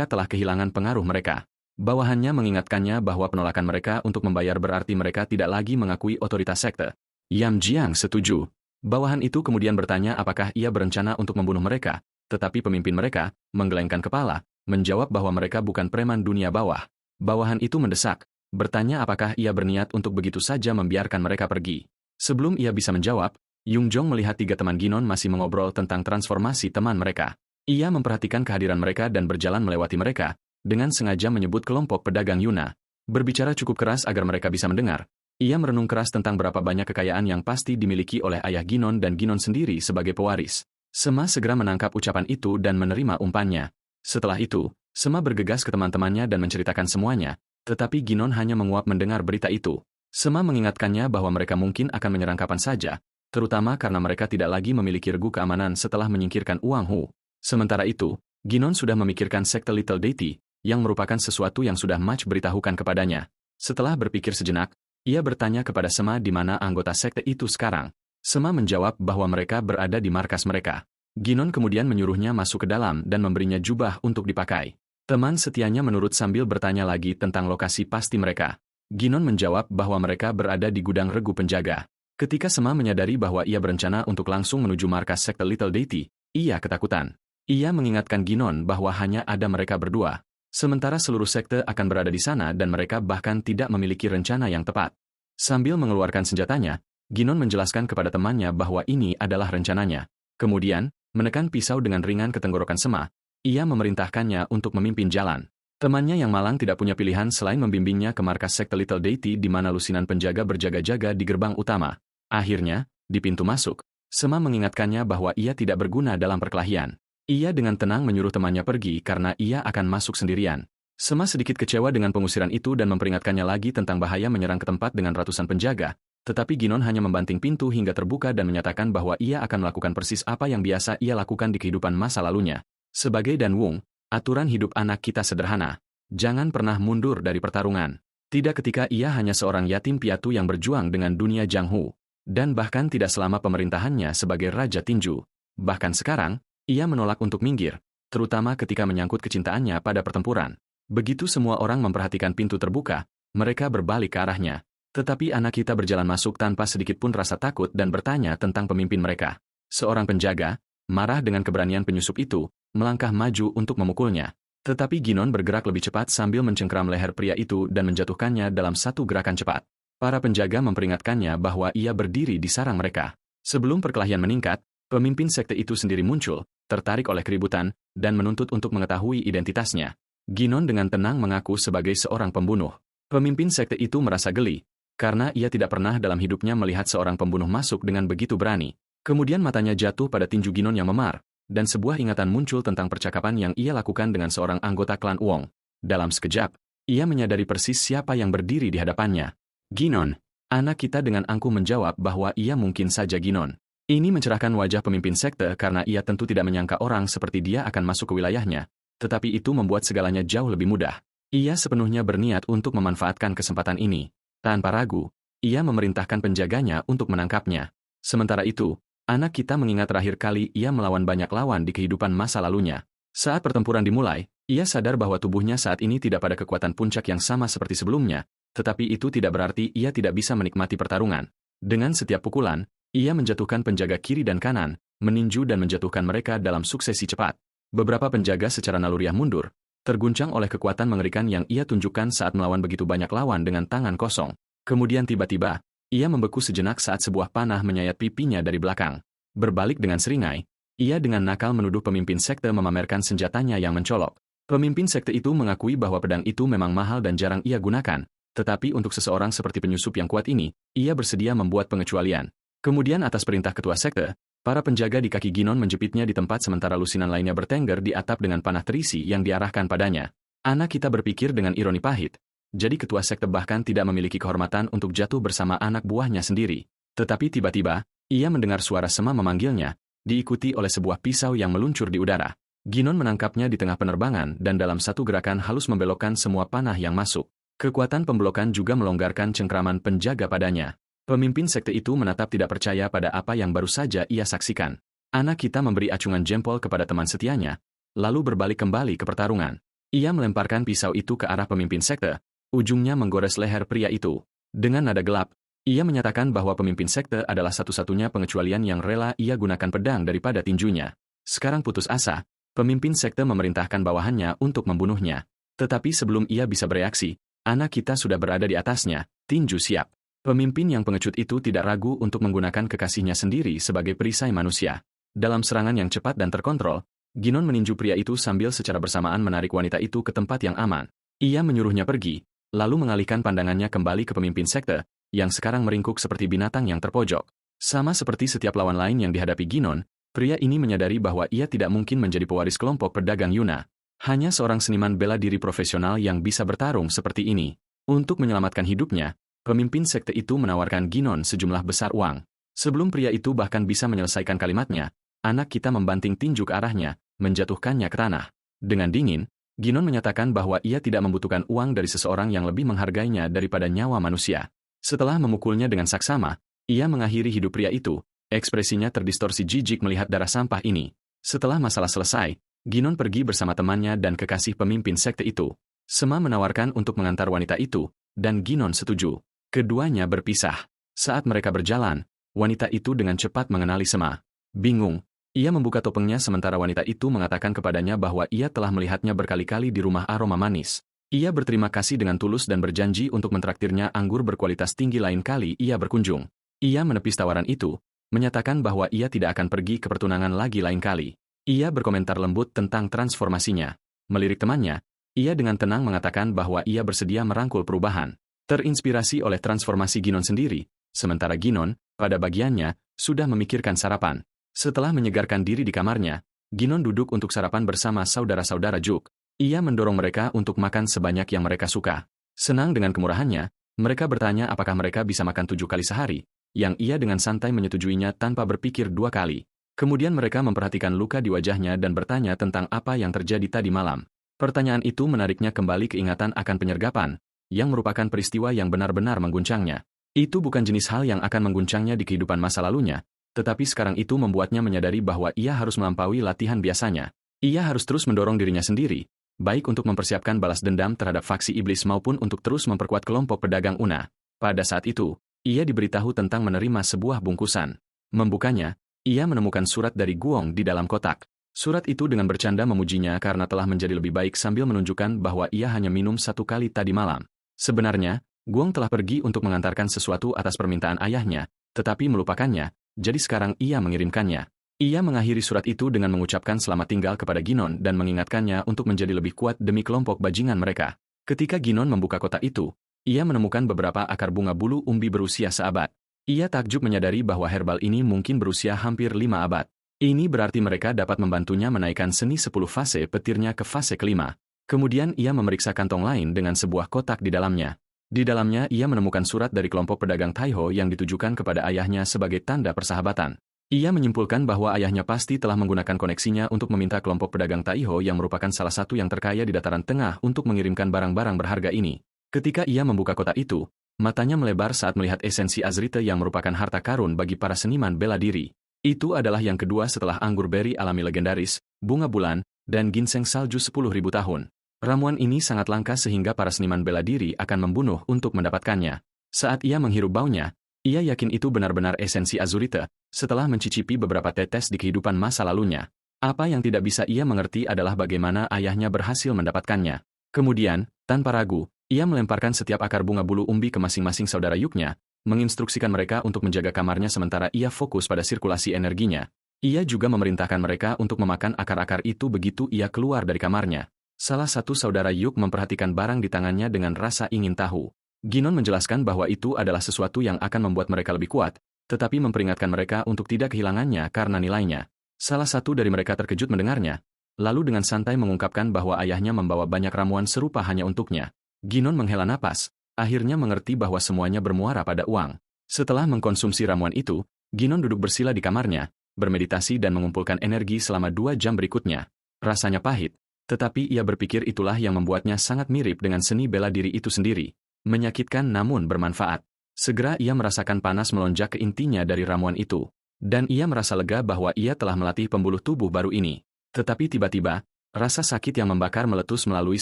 telah kehilangan pengaruh mereka. Bawahannya mengingatkannya bahwa penolakan mereka untuk membayar berarti mereka tidak lagi mengakui otoritas sekte. Yamjiang setuju. Bawahan itu kemudian bertanya apakah ia berencana untuk membunuh mereka, tetapi pemimpin mereka, menggelengkan kepala, menjawab bahwa mereka bukan preman dunia bawah. Bawahan itu mendesak, bertanya apakah ia berniat untuk begitu saja membiarkan mereka pergi. Sebelum ia bisa menjawab, Yungjong melihat 3 teman Ginon masih mengobrol tentang transformasi teman mereka. Ia memperhatikan kehadiran mereka dan berjalan melewati mereka, dengan sengaja menyebut kelompok pedagang Yuna. Berbicara cukup keras agar mereka bisa mendengar. Ia merenung keras tentang berapa banyak kekayaan yang pasti dimiliki oleh ayah Ginon dan Ginon sendiri sebagai pewaris. Sema segera menangkap ucapan itu dan menerima umpannya. Setelah itu, Sema bergegas ke teman-temannya dan menceritakan semuanya, tetapi Ginon hanya menguap mendengar berita itu. Sema mengingatkannya bahwa mereka mungkin akan menyerang kapan saja, terutama karena mereka tidak lagi memiliki regu keamanan setelah menyingkirkan Wang Hu. Sementara itu, Ginon sudah memikirkan sekte Little Deity, yang merupakan sesuatu yang sudah Mach beritahukan kepadanya. Setelah berpikir sejenak, ia bertanya kepada Sema di mana anggota sekte itu sekarang. Sema menjawab bahwa mereka berada di markas mereka. Ginon kemudian menyuruhnya masuk ke dalam dan memberinya jubah untuk dipakai. Teman setianya menurut sambil bertanya lagi tentang lokasi pasti mereka. Ginon menjawab bahwa mereka berada di gudang regu penjaga. Ketika Sema menyadari bahwa ia berencana untuk langsung menuju markas sekte Little Deity, ia ketakutan. Ia mengingatkan Ginon bahwa hanya ada mereka berdua. Sementara seluruh sekte akan berada di sana dan mereka bahkan tidak memiliki rencana yang tepat. Sambil mengeluarkan senjatanya, Ginon menjelaskan kepada temannya bahwa ini adalah rencananya. Kemudian, menekan pisau dengan ringan ke tenggorokan Sema, ia memerintahkannya untuk memimpin jalan. Temannya yang malang tidak punya pilihan selain membimbingnya ke markas sekte Little Deity di mana lusinan penjaga berjaga-jaga di gerbang utama. Akhirnya, di pintu masuk, Sema mengingatkannya bahwa ia tidak berguna dalam perkelahian. Ia dengan tenang menyuruh temannya pergi karena ia akan masuk sendirian. Sema sedikit kecewa dengan pengusiran itu dan memperingatkannya lagi tentang bahaya menyerang ke tempat dengan ratusan penjaga, tetapi Ginon hanya membanting pintu hingga terbuka dan menyatakan bahwa ia akan melakukan persis apa yang biasa ia lakukan di kehidupan masa lalunya. Sebagai Dan Wung, aturan hidup anak kita sederhana. Jangan pernah mundur dari pertarungan. Tidak ketika ia hanya seorang yatim piatu yang berjuang dengan dunia Jianghu. Dan bahkan tidak selama pemerintahannya sebagai Raja Tinju. Bahkan sekarang, ia menolak untuk minggir, terutama ketika menyangkut kecintaannya pada pertempuran. Begitu semua orang memperhatikan pintu terbuka, mereka berbalik ke arahnya. Tetapi anak kita berjalan masuk tanpa sedikit pun rasa takut dan bertanya tentang pemimpin mereka. Seorang penjaga, marah dengan keberanian penyusup itu, melangkah maju untuk memukulnya. Tetapi Ginon bergerak lebih cepat sambil mencengkram leher pria itu dan menjatuhkannya dalam satu gerakan cepat. Para penjaga memperingatkannya bahwa ia berdiri di sarang mereka. Sebelum perkelahian meningkat, pemimpin sekte itu sendiri muncul, tertarik oleh keributan, dan menuntut untuk mengetahui identitasnya. Ginon dengan tenang mengaku sebagai seorang pembunuh. Pemimpin sekte itu merasa geli, karena ia tidak pernah dalam hidupnya melihat seorang pembunuh masuk dengan begitu berani. Kemudian matanya jatuh pada tinju Ginon yang memar, dan sebuah ingatan muncul tentang percakapan yang ia lakukan dengan seorang anggota klan Wong. Dalam sekejap, ia menyadari persis siapa yang berdiri di hadapannya. Ginon, anak kita dengan angkuh menjawab bahwa ia mungkin saja Ginon. Ini mencerahkan wajah pemimpin sekte karena ia tentu tidak menyangka orang seperti dia akan masuk ke wilayahnya, tetapi itu membuat segalanya jauh lebih mudah. Ia sepenuhnya berniat untuk memanfaatkan kesempatan ini. Tanpa ragu, ia memerintahkan penjaganya untuk menangkapnya. Sementara itu, anak kita mengingat terakhir kali ia melawan banyak lawan di kehidupan masa lalunya. Saat pertempuran dimulai, ia sadar bahwa tubuhnya saat ini tidak pada kekuatan puncak yang sama seperti sebelumnya, tetapi itu tidak berarti ia tidak bisa menikmati pertarungan. Dengan setiap pukulan, ia menjatuhkan penjaga kiri dan kanan, meninju dan menjatuhkan mereka dalam suksesi cepat. Beberapa penjaga secara naluriah mundur, terguncang oleh kekuatan mengerikan yang ia tunjukkan saat melawan begitu banyak lawan dengan tangan kosong. Kemudian tiba-tiba, ia membeku sejenak saat sebuah panah menyayat pipinya dari belakang. Berbalik dengan seringai, ia dengan nakal menuduh pemimpin sekte memamerkan senjatanya yang mencolok. Pemimpin sekte itu mengakui bahwa pedang itu memang mahal dan jarang ia gunakan, tetapi untuk seseorang seperti penyusup yang kuat ini, ia bersedia membuat pengecualian. Kemudian atas perintah ketua sekte, para penjaga di kaki Ginon menjepitnya di tempat sementara lusinan lainnya bertengger di atap dengan panah terisi yang diarahkan padanya. Anak kita berpikir dengan ironi pahit. Jadi ketua sekte bahkan tidak memiliki kehormatan untuk jatuh bersama anak buahnya sendiri. Tetapi tiba-tiba, ia mendengar suara Sema memanggilnya, diikuti oleh sebuah pisau yang meluncur di udara. Ginon menangkapnya di tengah penerbangan dan dalam satu gerakan halus membelokkan semua panah yang masuk. Kekuatan pembelokan juga melonggarkan cengkraman penjaga padanya. Pemimpin sekte itu menatap tidak percaya pada apa yang baru saja ia saksikan. Anak kita memberi acungan jempol kepada teman setianya, lalu berbalik kembali ke pertarungan. Ia melemparkan pisau itu ke arah pemimpin sekte, ujungnya menggores leher pria itu. Dengan nada gelap, ia menyatakan bahwa pemimpin sekte adalah satu-satunya pengecualian yang rela ia gunakan pedang daripada tinjunya. Sekarang putus asa, pemimpin sekte memerintahkan bawahannya untuk membunuhnya. Tetapi sebelum ia bisa bereaksi, anak kita sudah berada di atasnya, tinju siap. Pemimpin yang pengecut itu tidak ragu untuk menggunakan kekasihnya sendiri sebagai perisai manusia. Dalam serangan yang cepat dan terkontrol, Ginon meninju pria itu sambil secara bersamaan menarik wanita itu ke tempat yang aman. Ia menyuruhnya pergi, lalu mengalihkan pandangannya kembali ke pemimpin sekte, yang sekarang meringkuk seperti binatang yang terpojok. Sama seperti setiap lawan lain yang dihadapi Ginon, pria ini menyadari bahwa ia tidak mungkin menjadi pewaris kelompok pedagang Yuna. Hanya seorang seniman bela diri profesional yang bisa bertarung seperti ini. Untuk menyelamatkan hidupnya, pemimpin sekte itu menawarkan Ginon sejumlah besar uang. Sebelum pria itu bahkan bisa menyelesaikan kalimatnya, anak kita membanting tinju ke arahnya, menjatuhkannya ke tanah. Dengan dingin, Ginon menyatakan bahwa ia tidak membutuhkan uang dari seseorang yang lebih menghargainya daripada nyawa manusia. Setelah memukulnya dengan saksama, ia mengakhiri hidup pria itu. Ekspresinya terdistorsi jijik melihat darah sampah ini. Setelah masalah selesai, Ginon pergi bersama temannya dan kekasih pemimpin sekte itu. Sema menawarkan untuk mengantar wanita itu, dan Ginon setuju. Keduanya berpisah. Saat mereka berjalan, wanita itu dengan cepat mengenali Sema. Bingung, ia membuka topengnya sementara wanita itu mengatakan kepadanya bahwa ia telah melihatnya berkali-kali di rumah aroma manis. Ia berterima kasih dengan tulus dan berjanji untuk mentraktirnya anggur berkualitas tinggi lain kali ia berkunjung. Ia menepis tawaran itu, menyatakan bahwa ia tidak akan pergi ke pertunangan lagi lain kali. Ia berkomentar lembut tentang transformasinya. Melirik temannya, ia dengan tenang mengatakan bahwa ia bersedia merangkul perubahan. Terinspirasi oleh transformasi Ginon sendiri, sementara Ginon, pada bagiannya, sudah memikirkan sarapan. Setelah menyegarkan diri di kamarnya, Ginon duduk untuk sarapan bersama saudara-saudara Juk. Ia mendorong mereka untuk makan sebanyak yang mereka suka. Senang dengan kemurahannya, mereka bertanya apakah mereka bisa makan 7 kali sehari, yang ia dengan santai menyetujuinya tanpa berpikir 2 kali. Kemudian mereka memperhatikan luka di wajahnya dan bertanya tentang apa yang terjadi tadi malam. Pertanyaan itu menariknya kembali keingatan akan penyergapan, yang merupakan peristiwa yang benar-benar mengguncangnya. Itu bukan jenis hal yang akan mengguncangnya di kehidupan masa lalunya, tetapi sekarang itu membuatnya menyadari bahwa ia harus melampaui latihan biasanya. Ia harus terus mendorong dirinya sendiri, baik untuk mempersiapkan balas dendam terhadap faksi iblis maupun untuk terus memperkuat kelompok pedagang Una. Pada saat itu, ia diberitahu tentang menerima sebuah bungkusan. Membukanya, ia menemukan surat dari Guong di dalam kotak. Surat itu dengan bercanda memujinya karena telah menjadi lebih baik sambil menunjukkan bahwa ia hanya minum 1 kali tadi malam. Sebenarnya, Guong telah pergi untuk mengantarkan sesuatu atas permintaan ayahnya, tetapi melupakannya, jadi sekarang ia mengirimkannya. Ia mengakhiri surat itu dengan mengucapkan selamat tinggal kepada Ginon dan mengingatkannya untuk menjadi lebih kuat demi kelompok bajingan mereka. Ketika Ginon membuka kotak itu, ia menemukan beberapa akar bunga bulu umbi berusia seabad. Ia takjub menyadari bahwa herbal ini mungkin berusia hampir 5 abad. Ini berarti mereka dapat membantunya menaikkan seni 10 fase petirnya ke fase kelima. Kemudian ia memeriksa kantong lain dengan sebuah kotak di dalamnya. Di dalamnya ia menemukan surat dari kelompok pedagang Taiho yang ditujukan kepada ayahnya sebagai tanda persahabatan. Ia menyimpulkan bahwa ayahnya pasti telah menggunakan koneksinya untuk meminta kelompok pedagang Taiho yang merupakan salah satu yang terkaya di dataran tengah untuk mengirimkan barang-barang berharga ini. Ketika ia membuka kotak itu, matanya melebar saat melihat esensi azrite yang merupakan harta karun bagi para seniman bela diri. Itu adalah yang kedua setelah anggur beri alami legendaris, bunga bulan, dan ginseng salju 10.000 tahun. Ramuan ini sangat langka sehingga para seniman bela diri akan membunuh untuk mendapatkannya. Saat ia menghirup baunya, ia yakin itu benar-benar esensi azurite, setelah mencicipi beberapa tetes di kehidupan masa lalunya. Apa yang tidak bisa ia mengerti adalah bagaimana ayahnya berhasil mendapatkannya. Kemudian, tanpa ragu, ia melemparkan setiap akar bunga bulu umbi ke masing-masing saudara yuknya, menginstruksikan mereka untuk menjaga kamarnya sementara ia fokus pada sirkulasi energinya. Ia juga memerintahkan mereka untuk memakan akar-akar itu begitu ia keluar dari kamarnya. Salah satu saudara Yuk memperhatikan barang di tangannya dengan rasa ingin tahu. Ginon menjelaskan bahwa itu adalah sesuatu yang akan membuat mereka lebih kuat, tetapi memperingatkan mereka untuk tidak kehilangannya karena nilainya. Salah satu dari mereka terkejut mendengarnya, lalu dengan santai mengungkapkan bahwa ayahnya membawa banyak ramuan serupa hanya untuknya. Ginon menghela napas, akhirnya mengerti bahwa semuanya bermuara pada uang. Setelah mengkonsumsi ramuan itu, Ginon duduk bersila di kamarnya, bermeditasi dan mengumpulkan energi selama 2 jam berikutnya. Rasanya pahit, tetapi ia berpikir itulah yang membuatnya sangat mirip dengan seni bela diri itu sendiri. Menyakitkan namun bermanfaat. Segera ia merasakan panas melonjak ke intinya dari ramuan itu. Dan ia merasa lega bahwa ia telah melatih pembuluh tubuh baru ini. Tetapi tiba-tiba, rasa sakit yang membakar meletus melalui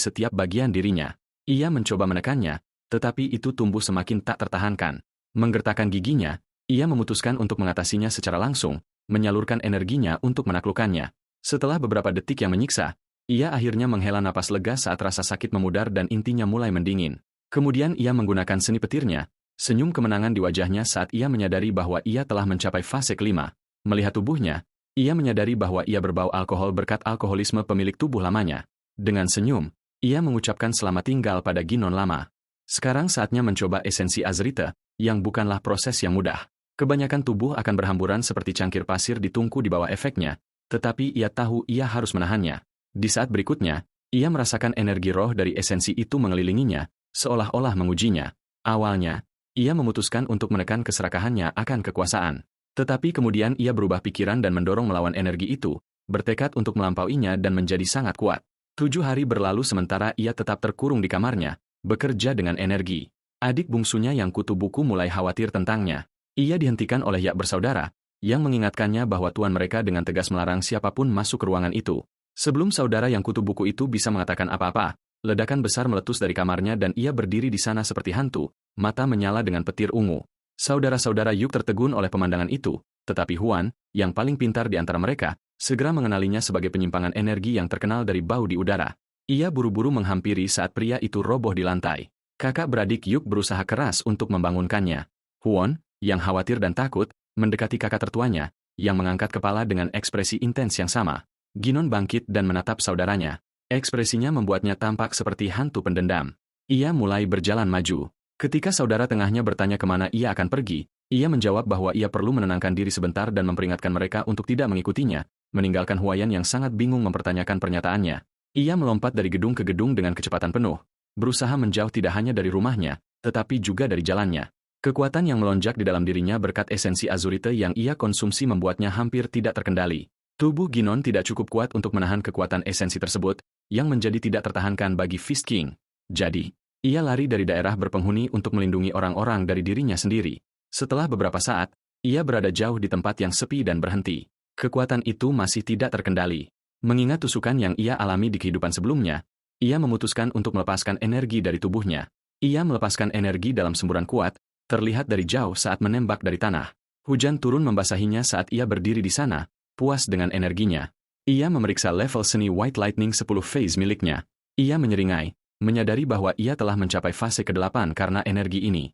setiap bagian dirinya. Ia mencoba menekannya, tetapi itu tumbuh semakin tak tertahankan. Menggertakkan giginya, ia memutuskan untuk mengatasinya secara langsung, menyalurkan energinya untuk menaklukkannya. Setelah beberapa detik yang menyiksa, ia akhirnya menghela napas lega saat rasa sakit memudar dan intinya mulai mendingin. Kemudian ia menggunakan seni petirnya, senyum kemenangan di wajahnya saat ia menyadari bahwa ia telah mencapai fase kelima. Melihat tubuhnya, ia menyadari bahwa ia berbau alkohol berkat alkoholisme pemilik tubuh lamanya. Dengan senyum, ia mengucapkan selamat tinggal pada Ginon lama. Sekarang saatnya mencoba esensi Azrita, yang bukanlah proses yang mudah. Kebanyakan tubuh akan berhamburan seperti cangkir pasir di tungku di bawah efeknya, tetapi ia tahu ia harus menahannya. Di saat berikutnya, ia merasakan energi roh dari esensi itu mengelilinginya, seolah-olah mengujinya. Awalnya, ia memutuskan untuk menekan keserakahannya akan kekuasaan. Tetapi kemudian ia berubah pikiran dan mendorong melawan energi itu, bertekad untuk melampauinya dan menjadi sangat kuat. 7 hari berlalu sementara ia tetap terkurung di kamarnya, bekerja dengan energi. Adik bungsunya yang kutu buku mulai khawatir tentangnya. Ia dihentikan oleh Yak bersaudara, yang mengingatkannya bahwa tuan mereka dengan tegas melarang siapapun masuk ke ruangan itu. Sebelum saudara yang kutu buku itu bisa mengatakan apa-apa, ledakan besar meletus dari kamarnya dan ia berdiri di sana seperti hantu, mata menyala dengan petir ungu. Saudara-saudara Yuk tertegun oleh pemandangan itu, tetapi Huan, yang paling pintar di antara mereka, segera mengenalinya sebagai penyimpangan energi yang terkenal dari bau di udara. Ia buru-buru menghampiri saat pria itu roboh di lantai. Kakak beradik Yuk berusaha keras untuk membangunkannya. Huan, yang khawatir dan takut, mendekati kakak tertuanya, yang mengangkat kepala dengan ekspresi intens yang sama. Ginon bangkit dan menatap saudaranya. Ekspresinya membuatnya tampak seperti hantu pendendam. Ia mulai berjalan maju. Ketika saudara tengahnya bertanya kemana ia akan pergi, ia menjawab bahwa ia perlu menenangkan diri sebentar dan memperingatkan mereka untuk tidak mengikutinya, meninggalkan Huayan yang sangat bingung mempertanyakan pernyataannya. Ia melompat dari gedung ke gedung dengan kecepatan penuh, berusaha menjauh tidak hanya dari rumahnya, tetapi juga dari jalannya. Kekuatan yang melonjak di dalam dirinya berkat esensi Azurite yang ia konsumsi membuatnya hampir tidak terkendali. Tubuh Ginon tidak cukup kuat untuk menahan kekuatan esensi tersebut, yang menjadi tidak tertahankan bagi Fist King. Jadi, ia lari dari daerah berpenghuni untuk melindungi orang-orang dari dirinya sendiri. Setelah beberapa saat, ia berada jauh di tempat yang sepi dan berhenti. Kekuatan itu masih tidak terkendali. Mengingat tusukan yang ia alami di kehidupan sebelumnya, ia memutuskan untuk melepaskan energi dari tubuhnya. Ia melepaskan energi dalam semburan kuat, terlihat dari jauh saat menembak dari tanah. Hujan turun membasahinya saat ia berdiri di sana, puas dengan energinya. Ia memeriksa level seni White Lightning 10 phase miliknya. Ia menyeringai, menyadari bahwa ia telah mencapai fase ke-8 karena energi ini.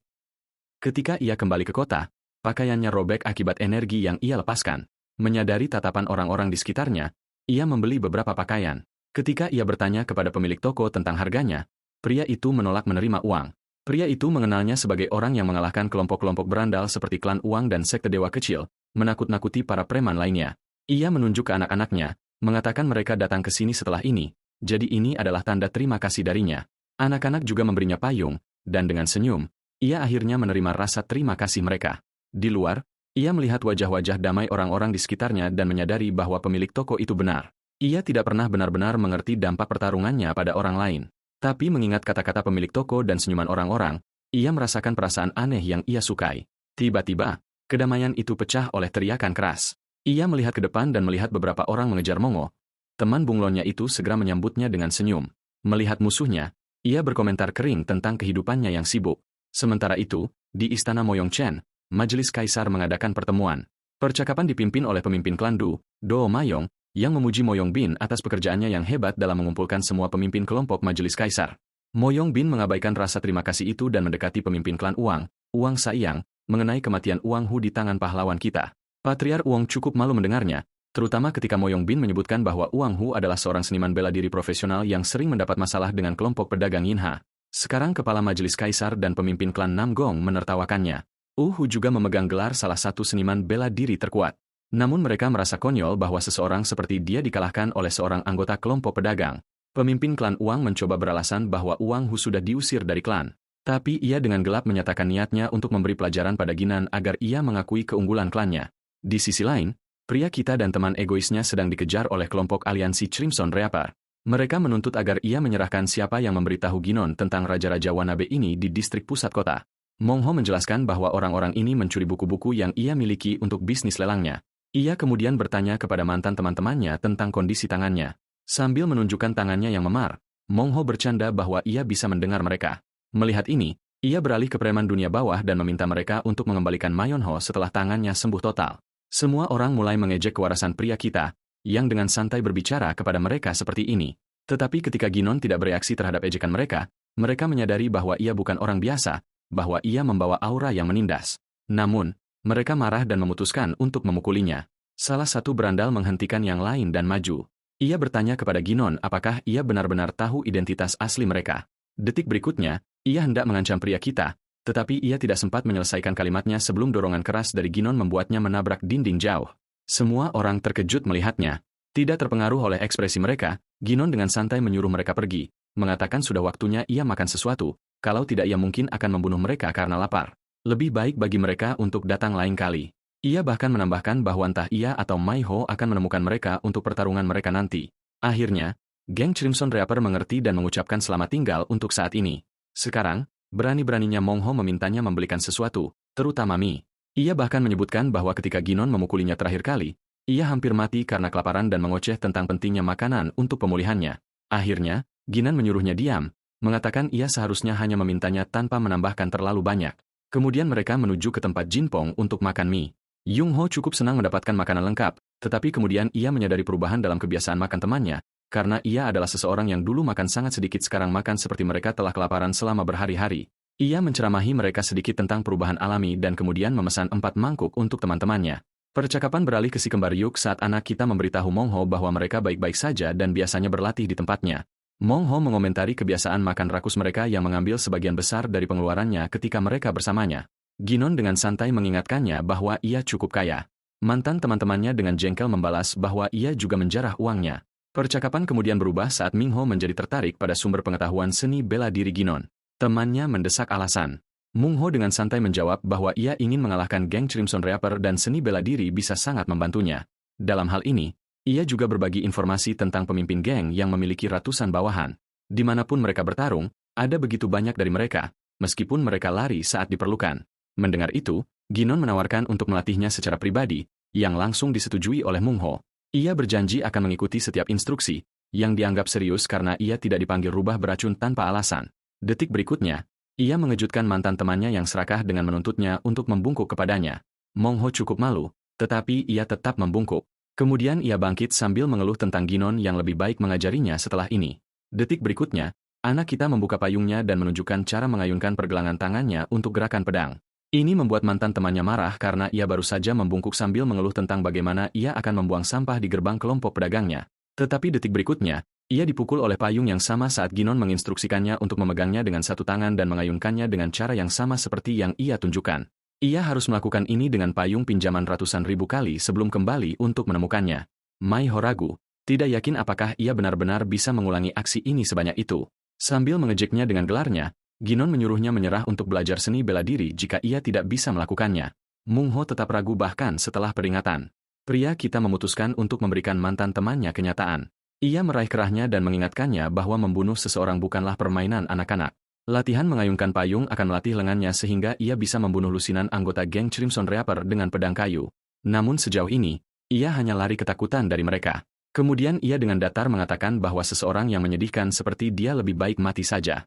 Ketika ia kembali ke kota, pakaiannya robek akibat energi yang ia lepaskan. Menyadari tatapan orang-orang di sekitarnya, ia membeli beberapa pakaian. Ketika ia bertanya kepada pemilik toko tentang harganya, pria itu menolak menerima uang. Pria itu mengenalnya sebagai orang yang mengalahkan kelompok-kelompok berandal seperti klan uang dan sekte dewa kecil, menakut-nakuti para preman lainnya. Ia menunjuk ke anak-anaknya, mengatakan mereka datang ke sini setelah ini, jadi ini adalah tanda terima kasih darinya. Anak-anak juga memberinya payung, dan dengan senyum, ia akhirnya menerima rasa terima kasih mereka. Di luar, ia melihat wajah-wajah damai orang-orang di sekitarnya dan menyadari bahwa pemilik toko itu benar. Ia tidak pernah benar-benar mengerti dampak pertarungannya pada orang lain. Tapi mengingat kata-kata pemilik toko dan senyuman orang-orang, ia merasakan perasaan aneh yang ia sukai. Tiba-tiba, kedamaian itu pecah oleh teriakan keras. Ia melihat ke depan dan melihat beberapa orang mengejar Mongo. Teman bunglonnya itu segera menyambutnya dengan senyum. Melihat musuhnya, ia berkomentar kering tentang kehidupannya yang sibuk. Sementara itu, di istana Moyong Chen, majelis kaisar mengadakan pertemuan. Percakapan dipimpin oleh pemimpin klan Du, Do Mayong, yang memuji Moyong Bin atas pekerjaannya yang hebat dalam mengumpulkan semua pemimpin kelompok majelis kaisar. Moyong Bin mengabaikan rasa terima kasih itu dan mendekati pemimpin klan Uang Saiyang, mengenai kematian Uang Hu di tangan pahlawan kita. Patriar Uang cukup malu mendengarnya, terutama ketika Moyong Bin menyebutkan bahwa Uang Hu adalah seorang seniman bela diri profesional yang sering mendapat masalah dengan kelompok pedagang Yinha. Sekarang kepala majelis kaisar dan pemimpin klan Namgong menertawakannya. Hu juga memegang gelar salah satu seniman bela diri terkuat. Namun mereka merasa konyol bahwa seseorang seperti dia dikalahkan oleh seorang anggota kelompok pedagang. Pemimpin klan Uang mencoba beralasan bahwa Uang Hu sudah diusir dari klan. Tapi ia dengan gelap menyatakan niatnya untuk memberi pelajaran pada Ginan agar ia mengakui keunggulan klannya. Di sisi lain, Pria kita dan teman egoisnya sedang dikejar oleh kelompok aliansi Crimson Reaper. Mereka menuntut agar ia menyerahkan siapa yang memberitahu Ginon tentang raja-raja wannabe ini di distrik pusat kota. Mongho menjelaskan bahwa orang-orang ini mencuri buku-buku yang ia miliki untuk bisnis lelangnya. Ia kemudian bertanya kepada mantan teman-temannya tentang kondisi tangannya. Sambil menunjukkan tangannya yang memar, Mongho bercanda bahwa ia bisa mendengar mereka. Melihat ini, ia beralih ke preman dunia bawah dan meminta mereka untuk mengembalikan Mayonho setelah tangannya sembuh total. Semua orang mulai mengejek kewarasan pria kita, yang dengan santai berbicara kepada mereka seperti ini. Tetapi ketika Ginon tidak bereaksi terhadap ejekan mereka, mereka menyadari bahwa ia bukan orang biasa, bahwa ia membawa aura yang menindas. Namun, mereka marah dan memutuskan untuk memukulinya. Salah satu berandal menghentikan yang lain dan maju. Ia bertanya kepada Ginon apakah ia benar-benar tahu identitas asli mereka. Detik berikutnya, ia hendak mengancam pria kita, tetapi ia tidak sempat menyelesaikan kalimatnya sebelum dorongan keras dari Ginon membuatnya menabrak dinding jauh. Semua orang terkejut melihatnya. Tidak terpengaruh oleh ekspresi mereka, Ginon dengan santai menyuruh mereka pergi, mengatakan sudah waktunya ia makan sesuatu, kalau tidak ia mungkin akan membunuh mereka karena lapar. Lebih baik bagi mereka untuk datang lain kali. Ia bahkan menambahkan bahwa entah ia atau Mayho akan menemukan mereka untuk pertarungan mereka nanti. Akhirnya, geng Crimson Reaper mengerti dan mengucapkan selamat tinggal untuk saat ini. Sekarang, berani-beraninya Mongho memintanya membelikan sesuatu, terutama mie. Ia bahkan menyebutkan bahwa ketika Ginon memukulinya terakhir kali, ia hampir mati karena kelaparan dan mengoceh tentang pentingnya makanan untuk pemulihannya. Akhirnya, Ginon menyuruhnya diam, mengatakan ia seharusnya hanya memintanya tanpa menambahkan terlalu banyak. Kemudian mereka menuju ke tempat Jinpong untuk makan mie. Yung-ho cukup senang mendapatkan makanan lengkap, tetapi kemudian ia menyadari perubahan dalam kebiasaan makan temannya, karena ia adalah seseorang yang dulu makan sangat sedikit sekarang makan seperti mereka telah kelaparan selama berhari-hari. Ia menceramahi mereka sedikit tentang perubahan alami dan kemudian memesan 4 mangkuk untuk teman-temannya. Percakapan beralih ke si kembar Yuk saat anak kita memberitahu Mongho bahwa mereka baik-baik saja dan biasanya berlatih di tempatnya. Mongho mengomentari kebiasaan makan rakus mereka yang mengambil sebagian besar dari pengeluarannya ketika mereka bersamanya. Ginon dengan santai mengingatkannya bahwa ia cukup kaya. Mantan teman-temannya dengan jengkel membalas bahwa ia juga menjarah uangnya. Percakapan kemudian berubah saat Mingho menjadi tertarik pada sumber pengetahuan seni bela diri Ginon. Temannya mendesak alasan. Mungho dengan santai menjawab bahwa ia ingin mengalahkan geng Crimson Reaper dan seni bela diri bisa sangat membantunya. Dalam hal ini, ia juga berbagi informasi tentang pemimpin geng yang memiliki ratusan bawahan. Dimanapun mereka bertarung, ada begitu banyak dari mereka, meskipun mereka lari saat diperlukan. Mendengar itu, Ginon menawarkan untuk melatihnya secara pribadi, yang langsung disetujui oleh Mungho. Ia berjanji akan mengikuti setiap instruksi, yang dianggap serius karena ia tidak dipanggil rubah beracun tanpa alasan. Detik berikutnya, ia mengejutkan mantan temannya yang serakah dengan menuntutnya untuk membungkuk kepadanya. Mongho cukup malu, tetapi ia tetap membungkuk. Kemudian ia bangkit sambil mengeluh tentang Ginon yang lebih baik mengajarinya setelah ini. Detik berikutnya, anak kita membuka payungnya dan menunjukkan cara mengayunkan pergelangan tangannya untuk gerakan pedang. Ini membuat mantan temannya marah karena ia baru saja membungkuk sambil mengeluh tentang bagaimana ia akan membuang sampah di gerbang kelompok pedagangnya. Tetapi detik berikutnya, ia dipukul oleh payung yang sama saat Ginon menginstruksikannya untuk memegangnya dengan satu tangan dan mengayunkannya dengan cara yang sama seperti yang ia tunjukkan. Ia harus melakukan ini dengan payung pinjaman ratusan ribu kali sebelum kembali untuk menemukannya. Mayho ragu, tidak yakin apakah ia benar-benar bisa mengulangi aksi ini sebanyak itu. Sambil mengejeknya dengan gelarnya, Ginon menyuruhnya menyerah untuk belajar seni bela diri jika ia tidak bisa melakukannya. Mungho tetap ragu bahkan setelah peringatan. Pria kita memutuskan untuk memberikan mantan temannya kenyataan. Ia meraih kerahnya dan mengingatkannya bahwa membunuh seseorang bukanlah permainan anak-anak. Latihan mengayunkan payung akan melatih lengannya sehingga ia bisa membunuh lusinan anggota geng Crimson Reaper dengan pedang kayu. Namun sejauh ini, ia hanya lari ketakutan dari mereka. Kemudian ia dengan datar mengatakan bahwa seseorang yang menyedihkan seperti dia lebih baik mati saja.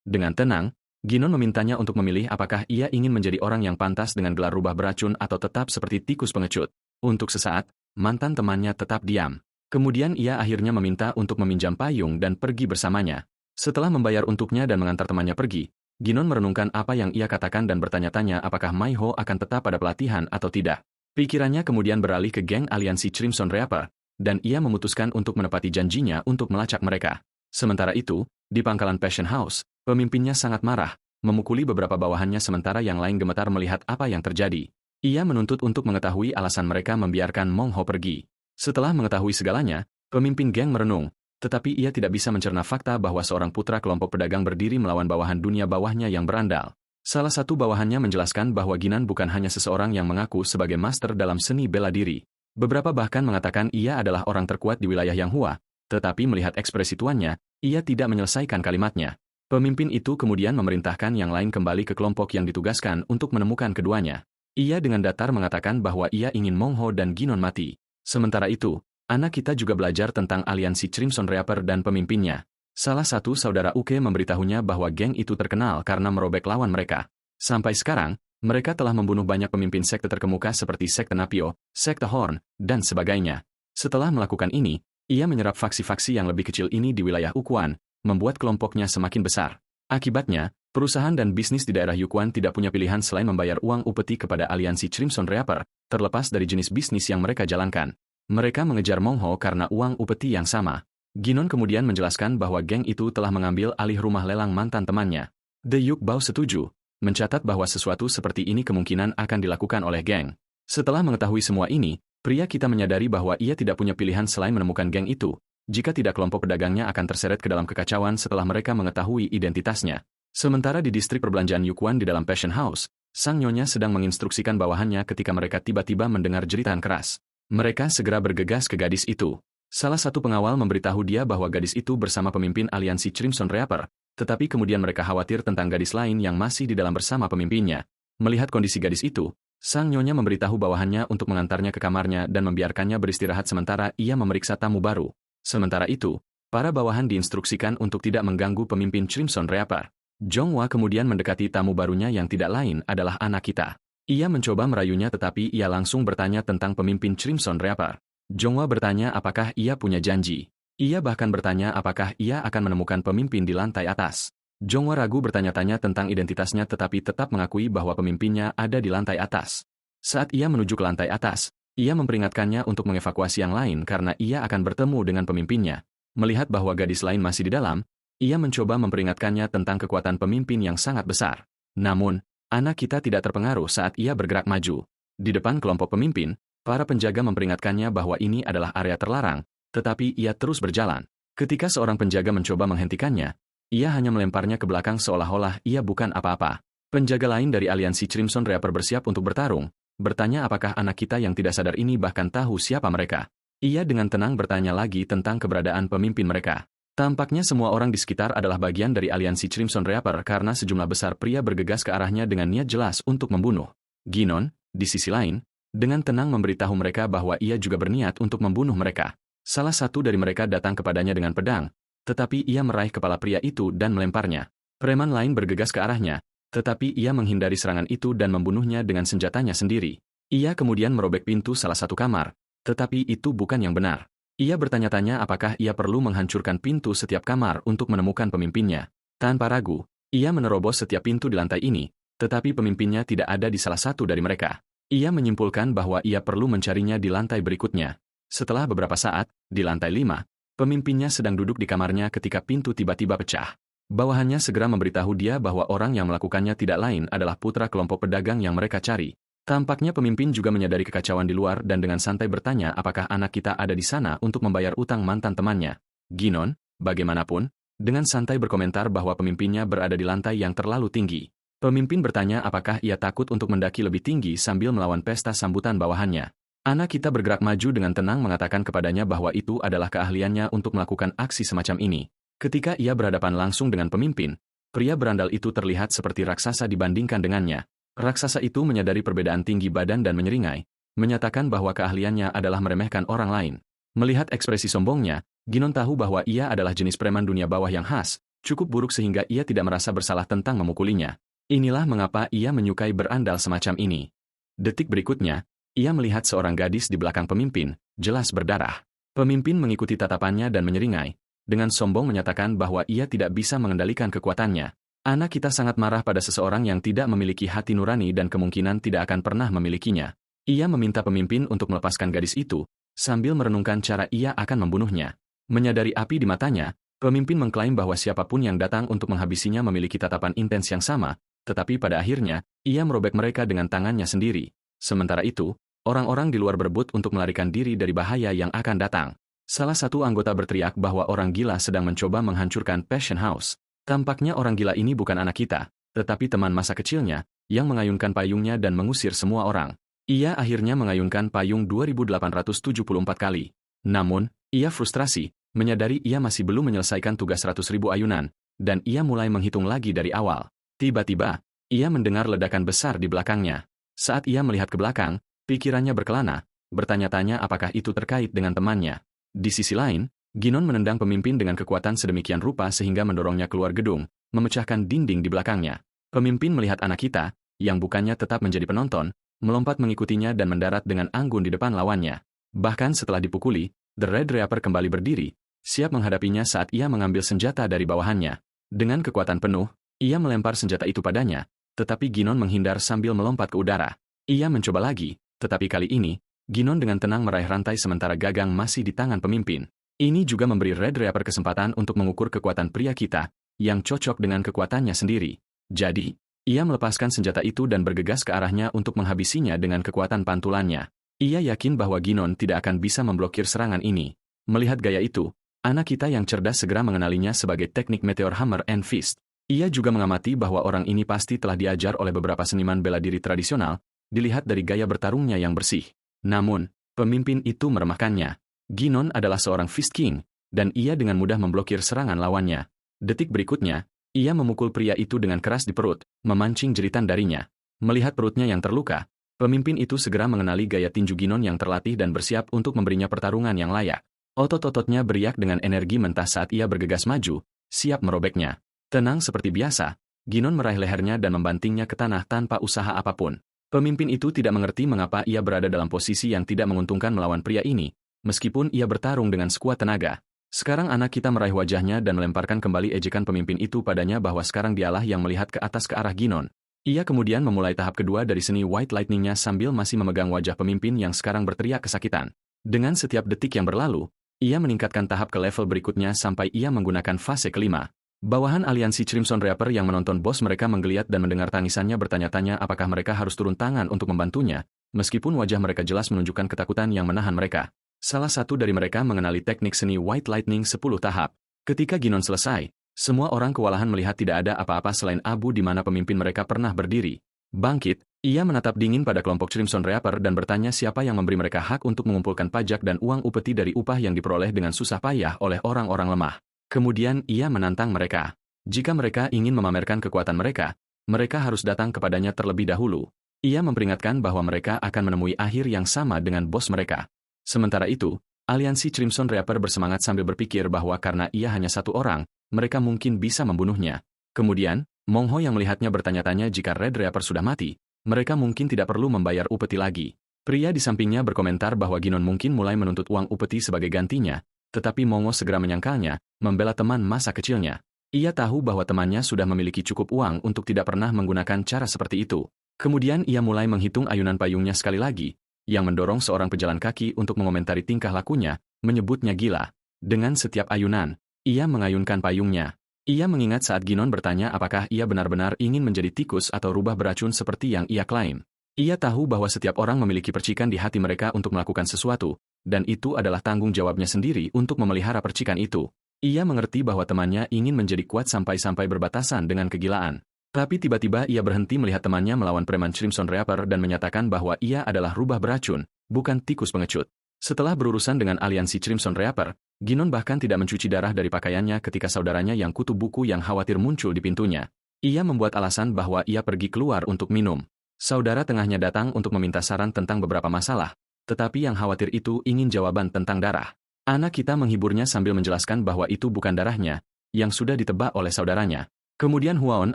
Dengan tenang, Ginon memintanya untuk memilih apakah ia ingin menjadi orang yang pantas dengan gelar rubah beracun atau tetap seperti tikus pengecut. Untuk sesaat, mantan temannya tetap diam. Kemudian ia akhirnya meminta untuk meminjam payung dan pergi bersamanya. Setelah membayar untuknya dan mengantar temannya pergi, Ginon merenungkan apa yang ia katakan dan bertanya-tanya apakah Mayho akan tetap pada pelatihan atau tidak. Pikirannya kemudian beralih ke geng aliansi Crimson Reaper, dan ia memutuskan untuk menepati janjinya untuk melacak mereka. Sementara itu, di pangkalan Passion House, pemimpinnya sangat marah, memukuli beberapa bawahannya sementara yang lain gemetar melihat apa yang terjadi. Ia menuntut untuk mengetahui alasan mereka membiarkan Mongho pergi. Setelah mengetahui segalanya, pemimpin geng merenung, tetapi ia tidak bisa mencerna fakta bahwa seorang putra kelompok pedagang berdiri melawan bawahan dunia bawahnya yang berandal. Salah satu bawahannya menjelaskan bahwa Ginan bukan hanya seseorang yang mengaku sebagai master dalam seni bela diri. Beberapa bahkan mengatakan ia adalah orang terkuat di wilayah Yanghua, tetapi melihat ekspresi tuannya, ia tidak menyelesaikan kalimatnya. Pemimpin itu kemudian memerintahkan yang lain kembali ke kelompok yang ditugaskan untuk menemukan keduanya. Ia dengan datar mengatakan bahwa ia ingin Meng Ho dan Ginon mati. Sementara itu, anak kita juga belajar tentang aliansi Crimson Reaper dan pemimpinnya. Salah satu saudara Uke memberitahunya bahwa geng itu terkenal karena merobek lawan mereka. Sampai sekarang, mereka telah membunuh banyak pemimpin sekte terkemuka seperti sekte Napio, sekte Horn, dan sebagainya. Setelah melakukan ini, ia menyerap faksi-faksi yang lebih kecil ini di wilayah Ukuan, membuat kelompoknya semakin besar. Akibatnya, perusahaan dan bisnis di daerah Yukuan tidak punya pilihan selain membayar uang upeti kepada aliansi Crimson Reaper, terlepas dari jenis bisnis yang mereka jalankan. Mereka mengejar Meng Ho karena uang upeti yang sama. Ginon kemudian menjelaskan bahwa geng itu telah mengambil alih rumah lelang mantan temannya. The Yuk Bao setuju, mencatat bahwa sesuatu seperti ini kemungkinan akan dilakukan oleh geng. Setelah mengetahui semua ini, pria kita menyadari bahwa ia tidak punya pilihan selain menemukan geng itu. Jika tidak, kelompok pedagangnya akan terseret ke dalam kekacauan setelah mereka mengetahui identitasnya. Sementara di distrik perbelanjaan Yukuan di dalam Passion House, sang nyonya sedang menginstruksikan bawahannya ketika mereka tiba-tiba mendengar jeritan keras. Mereka segera bergegas ke gadis itu. Salah satu pengawal memberitahu dia bahwa gadis itu bersama pemimpin aliansi Crimson Reaper, tetapi kemudian mereka khawatir tentang gadis lain yang masih di dalam bersama pemimpinnya. Melihat kondisi gadis itu, sang nyonya memberitahu bawahannya untuk mengantarnya ke kamarnya dan membiarkannya beristirahat sementara ia memeriksa tamu baru. Sementara itu, para bawahan diinstruksikan untuk tidak mengganggu pemimpin Crimson Reaper. Jonghwa kemudian mendekati tamu barunya yang tidak lain adalah anak kita. Ia mencoba merayunya tetapi ia langsung bertanya tentang pemimpin Crimson Reaper. Jonghwa bertanya apakah ia punya janji. Ia bahkan bertanya apakah ia akan menemukan pemimpin di lantai atas. Jonghwa ragu bertanya-tanya tentang identitasnya tetapi tetap mengakui bahwa pemimpinnya ada di lantai atas. Saat ia menuju ke lantai atas, ia memperingatkannya untuk mengevakuasi yang lain karena ia akan bertemu dengan pemimpinnya. Melihat bahwa gadis lain masih di dalam, ia mencoba memperingatkannya tentang kekuatan pemimpin yang sangat besar. Namun, anak kita tidak terpengaruh saat ia bergerak maju. Di depan kelompok pemimpin, para penjaga memperingatkannya bahwa ini adalah area terlarang, tetapi ia terus berjalan. Ketika seorang penjaga mencoba menghentikannya, ia hanya melemparnya ke belakang seolah-olah ia bukan apa-apa. Penjaga lain dari aliansi Crimson Reaper bersiap untuk bertarung, bertanya apakah anak kita yang tidak sadar ini bahkan tahu siapa mereka. Ia dengan tenang bertanya lagi tentang keberadaan pemimpin mereka. Tampaknya semua orang di sekitar adalah bagian dari aliansi Crimson Reaper karena sejumlah besar pria bergegas ke arahnya dengan niat jelas untuk membunuh. Ginon, di sisi lain, dengan tenang memberitahu mereka bahwa ia juga berniat untuk membunuh mereka. Salah satu dari mereka datang kepadanya dengan pedang, tetapi ia meraih kepala pria itu dan melemparnya. Preman lain bergegas ke arahnya, tetapi ia menghindari serangan itu dan membunuhnya dengan senjatanya sendiri. Ia kemudian merobek pintu salah satu kamar, tetapi itu bukan yang benar. Ia bertanya-tanya apakah ia perlu menghancurkan pintu setiap kamar untuk menemukan pemimpinnya. Tanpa ragu, ia menerobos setiap pintu di lantai ini, tetapi pemimpinnya tidak ada di salah satu dari mereka. Ia menyimpulkan bahwa ia perlu mencarinya di lantai berikutnya. Setelah beberapa saat, di lantai 5, pemimpinnya sedang duduk di kamarnya ketika pintu tiba-tiba pecah. Bawahannya segera memberitahu dia bahwa orang yang melakukannya tidak lain adalah putra kelompok pedagang yang mereka cari. Tampaknya pemimpin juga menyadari kekacauan di luar dan dengan santai bertanya apakah anak kita ada di sana untuk membayar utang mantan temannya. Ginon, bagaimanapun, dengan santai berkomentar bahwa pemimpinnya berada di lantai yang terlalu tinggi. Pemimpin bertanya apakah ia takut untuk mendaki lebih tinggi sambil melawan pesta sambutan bawahannya. Anak kita bergerak maju dengan tenang mengatakan kepadanya bahwa itu adalah keahliannya untuk melakukan aksi semacam ini. Ketika ia berhadapan langsung dengan pemimpin, pria berandal itu terlihat seperti raksasa dibandingkan dengannya. Raksasa itu menyadari perbedaan tinggi badan dan menyeringai, menyatakan bahwa keahliannya adalah meremehkan orang lain. Melihat ekspresi sombongnya, Ginon tahu bahwa ia adalah jenis preman dunia bawah yang khas, cukup buruk sehingga ia tidak merasa bersalah tentang memukulinya. Inilah mengapa ia menyukai berandal semacam ini. Detik berikutnya, ia melihat seorang gadis di belakang pemimpin, jelas berdarah. Pemimpin mengikuti tatapannya dan menyeringai, dengan sombong menyatakan bahwa ia tidak bisa mengendalikan kekuatannya. Anak kita sangat marah pada seseorang yang tidak memiliki hati nurani dan kemungkinan tidak akan pernah memilikinya. Ia meminta pemimpin untuk melepaskan gadis itu, sambil merenungkan cara ia akan membunuhnya. Menyadari api di matanya, pemimpin mengklaim bahwa siapapun yang datang untuk menghabisinya memiliki tatapan intens yang sama, tetapi pada akhirnya, ia merobek mereka dengan tangannya sendiri. Sementara itu, orang-orang di luar berebut untuk melarikan diri dari bahaya yang akan datang. Salah satu anggota berteriak bahwa orang gila sedang mencoba menghancurkan Passion House. Tampaknya orang gila ini bukan anak kita, tetapi teman masa kecilnya, yang mengayunkan payungnya dan mengusir semua orang. Ia akhirnya mengayunkan payung 2874 kali. Namun, ia frustrasi, menyadari ia masih belum menyelesaikan tugas 100.000 ayunan, dan ia mulai menghitung lagi dari awal. Tiba-tiba, ia mendengar ledakan besar di belakangnya. Saat ia melihat ke belakang, pikirannya berkelana, bertanya-tanya apakah itu terkait dengan temannya. Di sisi lain, Ginon menendang pemimpin dengan kekuatan sedemikian rupa sehingga mendorongnya keluar gedung, memecahkan dinding di belakangnya. Pemimpin melihat anak kita, yang bukannya tetap menjadi penonton, melompat mengikutinya dan mendarat dengan anggun di depan lawannya. Bahkan setelah dipukuli, The Red Reaper kembali berdiri, siap menghadapinya saat ia mengambil senjata dari bawahannya. Dengan kekuatan penuh, ia melempar senjata itu padanya, tetapi Ginon menghindar sambil melompat ke udara. Ia mencoba lagi, tetapi kali ini, Ginon dengan tenang meraih rantai sementara gagang masih di tangan pemimpin. Ini juga memberi Red Reaper kesempatan untuk mengukur kekuatan pria kita, yang cocok dengan kekuatannya sendiri. Jadi, ia melepaskan senjata itu dan bergegas ke arahnya untuk menghabisinya dengan kekuatan pantulannya. Ia yakin bahwa Ginon tidak akan bisa memblokir serangan ini. Melihat gaya itu, anak kita yang cerdas segera mengenalinya sebagai teknik Meteor Hammer and Fist. Ia juga mengamati bahwa orang ini pasti telah diajar oleh beberapa seniman bela diri tradisional, dilihat dari gaya bertarungnya yang bersih. Namun, pemimpin itu meremehkannya. Ginon adalah seorang Fist King, dan ia dengan mudah memblokir serangan lawannya. Detik berikutnya, ia memukul pria itu dengan keras di perut, memancing jeritan darinya. Melihat perutnya yang terluka, pemimpin itu segera mengenali gaya tinju Ginon yang terlatih dan bersiap untuk memberinya pertarungan yang layak. Otot-ototnya beriak dengan energi mentah saat ia bergegas maju, siap merobeknya. Tenang seperti biasa, Ginon meraih lehernya dan membantingnya ke tanah tanpa usaha apapun. Pemimpin itu tidak mengerti mengapa ia berada dalam posisi yang tidak menguntungkan melawan pria ini, meskipun ia bertarung dengan sekuat tenaga. Sekarang anak kita meraih wajahnya dan melemparkan kembali ejekan pemimpin itu padanya bahwa sekarang dialah yang melihat ke atas ke arah Ginon. Ia kemudian memulai tahap kedua dari seni White Lightning-nya sambil masih memegang wajah pemimpin yang sekarang berteriak kesakitan. Dengan setiap detik yang berlalu, ia meningkatkan tahap ke level berikutnya sampai ia menggunakan fase kelima. Bawahan aliansi Crimson Reaper yang menonton bos mereka menggeliat dan mendengar tangisannya bertanya-tanya apakah mereka harus turun tangan untuk membantunya, meskipun wajah mereka jelas menunjukkan ketakutan yang menahan mereka. Salah satu dari mereka mengenali teknik seni White Lightning 10 tahap. Ketika Ginon selesai, semua orang kewalahan melihat tidak ada apa-apa selain abu di mana pemimpin mereka pernah berdiri. Bangkit, ia menatap dingin pada kelompok Crimson Reaper dan bertanya siapa yang memberi mereka hak untuk mengumpulkan pajak dan uang upeti dari upah yang diperoleh dengan susah payah oleh orang-orang lemah. Kemudian ia menantang mereka. Jika mereka ingin memamerkan kekuatan mereka, mereka harus datang kepadanya terlebih dahulu. Ia memperingatkan bahwa mereka akan menemui akhir yang sama dengan bos mereka. Sementara itu, aliansi Crimson Reaper bersemangat sambil berpikir bahwa karena ia hanya satu orang, mereka mungkin bisa membunuhnya. Kemudian, Mongho yang melihatnya bertanya-tanya jika Red Reaper sudah mati, mereka mungkin tidak perlu membayar upeti lagi. Pria di sampingnya berkomentar bahwa Ginon mungkin mulai menuntut uang upeti sebagai gantinya, tetapi Mongho segera menyangkalnya, membela teman masa kecilnya. Ia tahu bahwa temannya sudah memiliki cukup uang untuk tidak pernah menggunakan cara seperti itu. Kemudian ia mulai menghitung ayunan payungnya sekali lagi, yang mendorong seorang pejalan kaki untuk mengomentari tingkah lakunya, menyebutnya gila. Dengan setiap ayunan, ia mengayunkan payungnya. Ia mengingat saat Ginon bertanya apakah ia benar-benar ingin menjadi tikus atau rubah beracun seperti yang ia klaim. Ia tahu bahwa setiap orang memiliki percikan di hati mereka untuk melakukan sesuatu, dan itu adalah tanggung jawabnya sendiri untuk memelihara percikan itu. Ia mengerti bahwa temannya ingin menjadi kuat sampai-sampai berbatasan dengan kegilaan. Tapi tiba-tiba ia berhenti melihat temannya melawan preman Crimson Reaper dan menyatakan bahwa ia adalah rubah beracun, bukan tikus pengecut. Setelah berurusan dengan aliansi Crimson Reaper, Ginon bahkan tidak mencuci darah dari pakaiannya ketika saudaranya yang kutu buku yang khawatir muncul di pintunya. Ia membuat alasan bahwa ia pergi keluar untuk minum. Saudara tengahnya datang untuk meminta saran tentang beberapa masalah, tetapi yang khawatir itu ingin jawaban tentang darah. Anak kita menghiburnya sambil menjelaskan bahwa itu bukan darahnya, yang sudah ditebak oleh saudaranya. Kemudian Huaon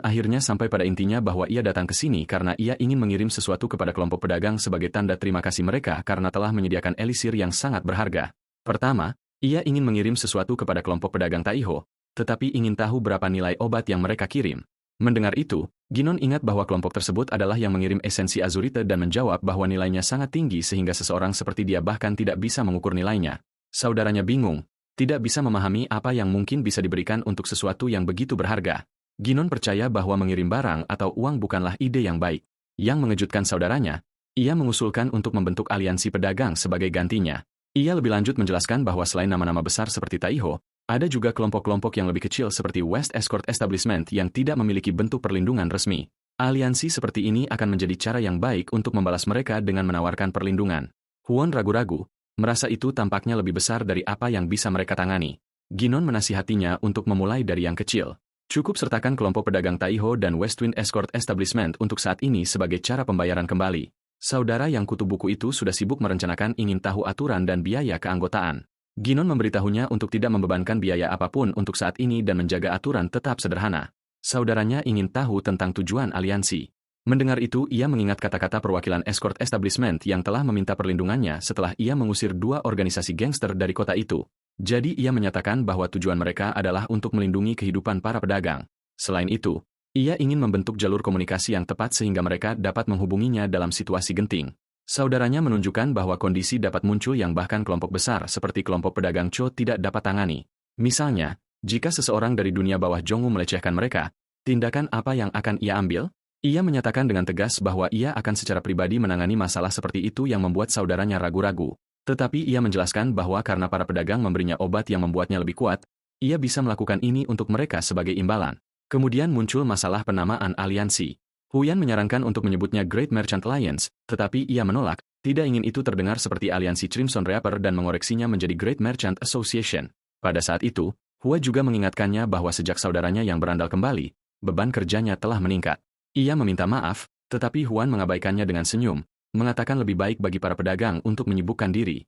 akhirnya sampai pada intinya bahwa ia datang ke sini karena ia ingin mengirim sesuatu kepada kelompok pedagang sebagai tanda terima kasih mereka karena telah menyediakan elisir yang sangat berharga. Pertama, ia ingin mengirim sesuatu kepada kelompok pedagang Taiho, tetapi ingin tahu berapa nilai obat yang mereka kirim. Mendengar itu, Ginon ingat bahwa kelompok tersebut adalah yang mengirim esensi azurite dan menjawab bahwa nilainya sangat tinggi sehingga seseorang seperti dia bahkan tidak bisa mengukur nilainya. Saudaranya bingung, tidak bisa memahami apa yang mungkin bisa diberikan untuk sesuatu yang begitu berharga. Ginon percaya bahwa mengirim barang atau uang bukanlah ide yang baik. Yang mengejutkan saudaranya, ia mengusulkan untuk membentuk aliansi pedagang sebagai gantinya. Ia lebih lanjut menjelaskan bahwa selain nama-nama besar seperti Taiho, ada juga kelompok-kelompok yang lebih kecil seperti West Escort Establishment yang tidak memiliki bentuk perlindungan resmi. Aliansi seperti ini akan menjadi cara yang baik untuk membalas mereka dengan menawarkan perlindungan. Huan ragu-ragu, merasa itu tampaknya lebih besar dari apa yang bisa mereka tangani. Ginon menasihatinya untuk memulai dari yang kecil. Cukup sertakan kelompok pedagang Taiho dan Westwind Escort Establishment untuk saat ini sebagai cara pembayaran kembali. Saudara yang kutu buku itu sudah sibuk merencanakan ingin tahu aturan dan biaya keanggotaan. Ginon memberitahunya untuk tidak membebankan biaya apapun untuk saat ini dan menjaga aturan tetap sederhana. Saudaranya ingin tahu tentang tujuan aliansi. Mendengar itu, ia mengingat kata-kata perwakilan Escort Establishment yang telah meminta perlindungannya setelah ia mengusir 2 organisasi gangster dari kota itu. Jadi ia menyatakan bahwa tujuan mereka adalah untuk melindungi kehidupan para pedagang. Selain itu, ia ingin membentuk jalur komunikasi yang tepat sehingga mereka dapat menghubunginya dalam situasi genting. Saudaranya menunjukkan bahwa kondisi dapat muncul yang bahkan kelompok besar seperti kelompok pedagang Cho tidak dapat tangani. Misalnya, jika seseorang dari dunia bawah Jongwoo melecehkan mereka, tindakan apa yang akan ia ambil? Ia menyatakan dengan tegas bahwa ia akan secara pribadi menangani masalah seperti itu yang membuat saudaranya ragu-ragu. Tetapi ia menjelaskan bahwa karena para pedagang memberinya obat yang membuatnya lebih kuat, ia bisa melakukan ini untuk mereka sebagai imbalan. Kemudian muncul masalah penamaan aliansi. Huyan menyarankan untuk menyebutnya Great Merchant Alliance, tetapi ia menolak, tidak ingin itu terdengar seperti aliansi Crimson Reaper dan mengoreksinya menjadi Great Merchant Association. Pada saat itu, Hua juga mengingatkannya bahwa sejak saudaranya yang berandal kembali, beban kerjanya telah meningkat. Ia meminta maaf, tetapi Huan mengabaikannya dengan senyum, mengatakan lebih baik bagi para pedagang untuk menyibukkan diri.